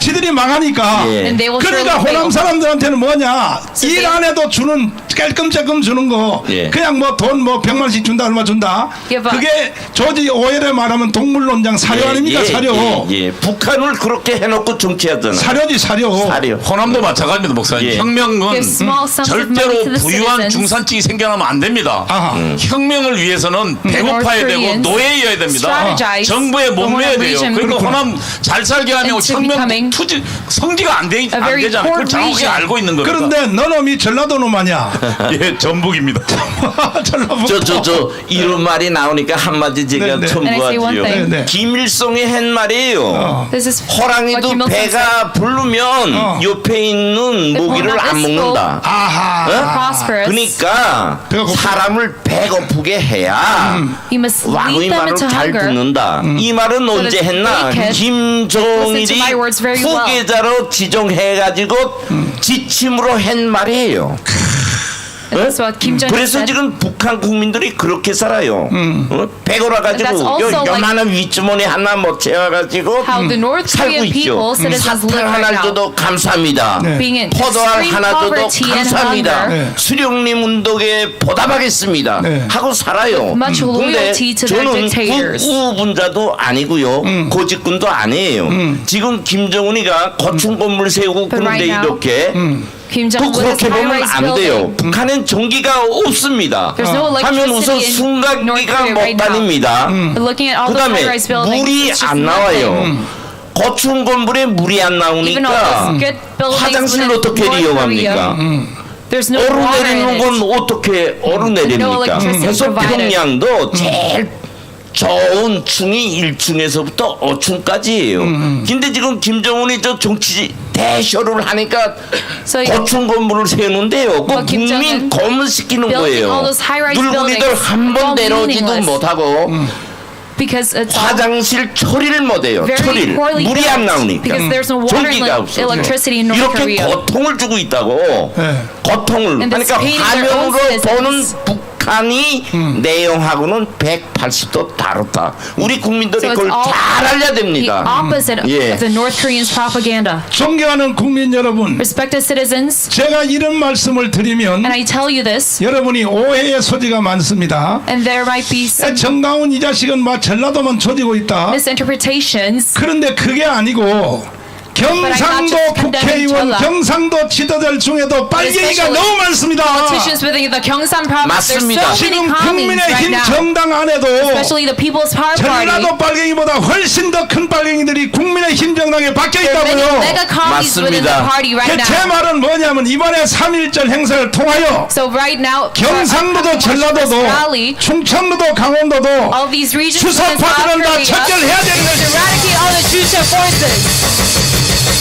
지들이 망하니까. 예. And they will 그러니까 surely 호남 fail. 사람들한테는 뭐냐? So 일 they- 안 해도 주는 깔끔짜끔 주는 거. 예. 그냥 뭐 돈 뭐 100만원씩 준다 얼마 준다. Give up. 그게 조지 오웰에 말하면 동물론장 사료 아닙니까? 사료. 예. 북한을 그렇게 해놓고 정치하잖아요. 사료지 사료. 사료. 호남도 마찬가지입니다, 목사님. 예. 혁명은 Give small sums of money 절대로 to the 부유한 citizens. 중산층이 생겨나면 안 됩니다. 아하. 혁명을 위해서는 배고파야 North 되고 Koreans 노예여야 됩니다. strategize 정부에 the 몸매야 Honan 돼요. region 그러니까 호남 잘 살게 하려고 into 혁명 becoming 투지 성지가 안 a very 되잖아요. 그걸 poor 정확히 region. 알고 있는 겁니다. 그런데 너놈이 전라도 놈 아니야? 예, 전북입니다. 전라북도. 저 이런 말이 나오니까 한마디 제가 네, 네. And I say one 첨부하지요. thing. 네, 네. 김일성이 한 말이에요. This is 호랑이도 what Kim Il-sung said. 배가 부르면 옆에 있는 모기를 호남 안 먹는다. 아하. prosperous. 그러니까 배가 고프다. 사람을 배고프게 해야 You must 왕의 lead them 말을 into 잘 hunger. 듣는다. 이 말은 언제 that 했나? they can 김정일이 listen to my words very well. 후계자로 지정해가지고 지침으로 한 말이에요. And that's what Kim Jong-un 그래서 said. 지금 북한 국민들이 그렇게 살아요. 배고라 가지고 That's also like- 요만한 윗주머니 하나 못 채워가지고 How the North 살고 Korean 있죠. people, citizens live 사탕 하나 right now. 줘도 감사합니다. 네. Being in 포도알 extreme 하나 줘도 poverty and 감사합니다. hunger. 네. 수령님 운동에 보답하겠습니다. 네. 하고 살아요. Much 근데 loyalty to their 저는 dictators. 국우분자도 아니고요. 고직군도 아니에요. 지금 김정은이가 고층 건물 세우고 But 그런데 right now, 이렇게 Kim 또 Jong-un with his 그렇게 보면 high-rise 안 돼요. building. 북한엔 전기가 없습니다. There's no 하면 우선 electricity in North 승강기가 Korea 못 right now. 다닙니다. But looking at all those 그다음에 high-rise buildings, 물이 it's just 안 나와요. nothing. 고층 건물에 물이 안 Even all 나오니까 those good buildings 화장실 within 어떻게 North 이용합니까? Korea, there's no 얼음 water 내리는 in 건 it. 어떻게 얼음 내립니까? electricity 그래서 provided. 평양도 제일 좋은 층이 1층에서부터 5층까지예요. 근데 지금 김정은이 저 정치 대쇼를 하니까 So 고층 건물을 세우는데요. 그 Well, Kim 국민 Jong-un 고문시키는 building 거예요. all those high-rise 늙은이들 buildings, 한 번 all 내려오지도 meaningless. 못하고 because it's all 화장실 처리를 못해요. very 처리를 poorly 물이 안 built 나오니까 because there's no water 전기가 없어. electricity in North 이렇게 Korea. 고통을 주고 있다고. 네. 고통을. And it's 그러니까 paying their own 화면으로 보는 citizens. 북한이 내용하고는 180도 다르다. 우리 국민들이 So it's 그걸 all 잘 알아야 the 됩니다. opposite 예. of the North Koreans' propaganda. 존경하는 국민 여러분, Respected citizens, 제가 이런 말씀을 드리면 and I tell you this, 여러분이 오해의 소지가 많습니다. and there might be some 정강훈 이 자식은 막 전라도만 조지고 있다. misinterpretations. 그런데 그게 아니고 경상도 국회의원, 경상도 지도자들 중에도 빨갱이가 너무 많습니다. Politicians within the Gyeongsang province, there's 맞습니다. so many 지금 commies right 국민의힘 now, 정당 안에도 especially the People's Power Party. 전라도 빨갱이보다 훨씬 더 큰 빨갱이들이 국민의힘 정당에 박혀 There are many 있다고요. mega commies within the 맞습니다. party right 제 now. 말은 뭐냐면 이번에 3.1절 행사를 통하여 So right now, 경상도도 전라도도 rally, 충청도도 강원도도 all these regions within South 수사파들은 다 Korea, 철결해야 되는 to 것입니다. eradicate all the Juche forces.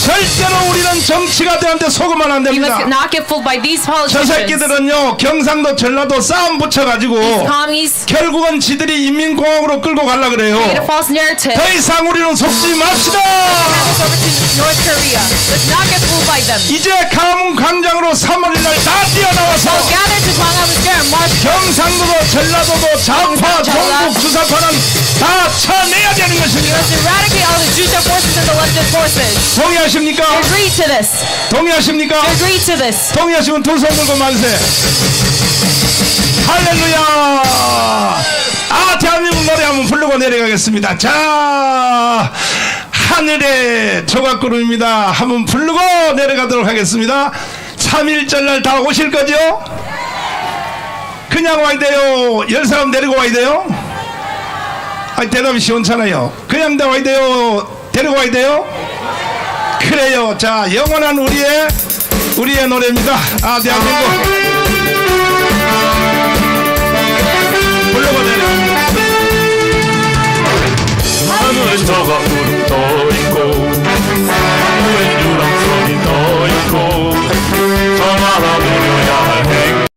절대로 우리는 정치가들한테 속으면 안 You 됩니다. must not get fooled by these 저 politicians. 새끼들은요 경상도 전라도 싸움 붙여가지고 Commies 결국은 지들이 인민공화국으로 끌고 가려 그래요. create a false narrative. 더 이상 우리는 속지 맙시다. Hand us over to North Korea. Let's not get fooled by them. 이제 가문 광장으로 3월 1일 다 뛰어나와서 So gather to Gwanghwamun Square and march. 경상도도 전라도도 좌파 종북 주사파는 다 쳐내야 되는 것입니다. Let's eradicate all the Juche forces and the leftist forces. 동의하십니까? Agree to this. 동의하십니까? Agree to this. 동의하시면 두 손 들고 만세. 할렐루야. 대한민국 노래 한번 부르고 내려가겠습니다. 자, 하늘의 조각구름입니다. 한번 부르고 내려가도록 하겠습니다. 3.1절 날 다 오실 거죠? 그냥 와야 돼요? 10사람 데리고 와야 돼요? 아니, 대답이 시원찮아요. 그냥 다 와야 돼요? 데리고 와야 돼요? 그래요. 자, 영원한 우리의 노래입니다. 대한민국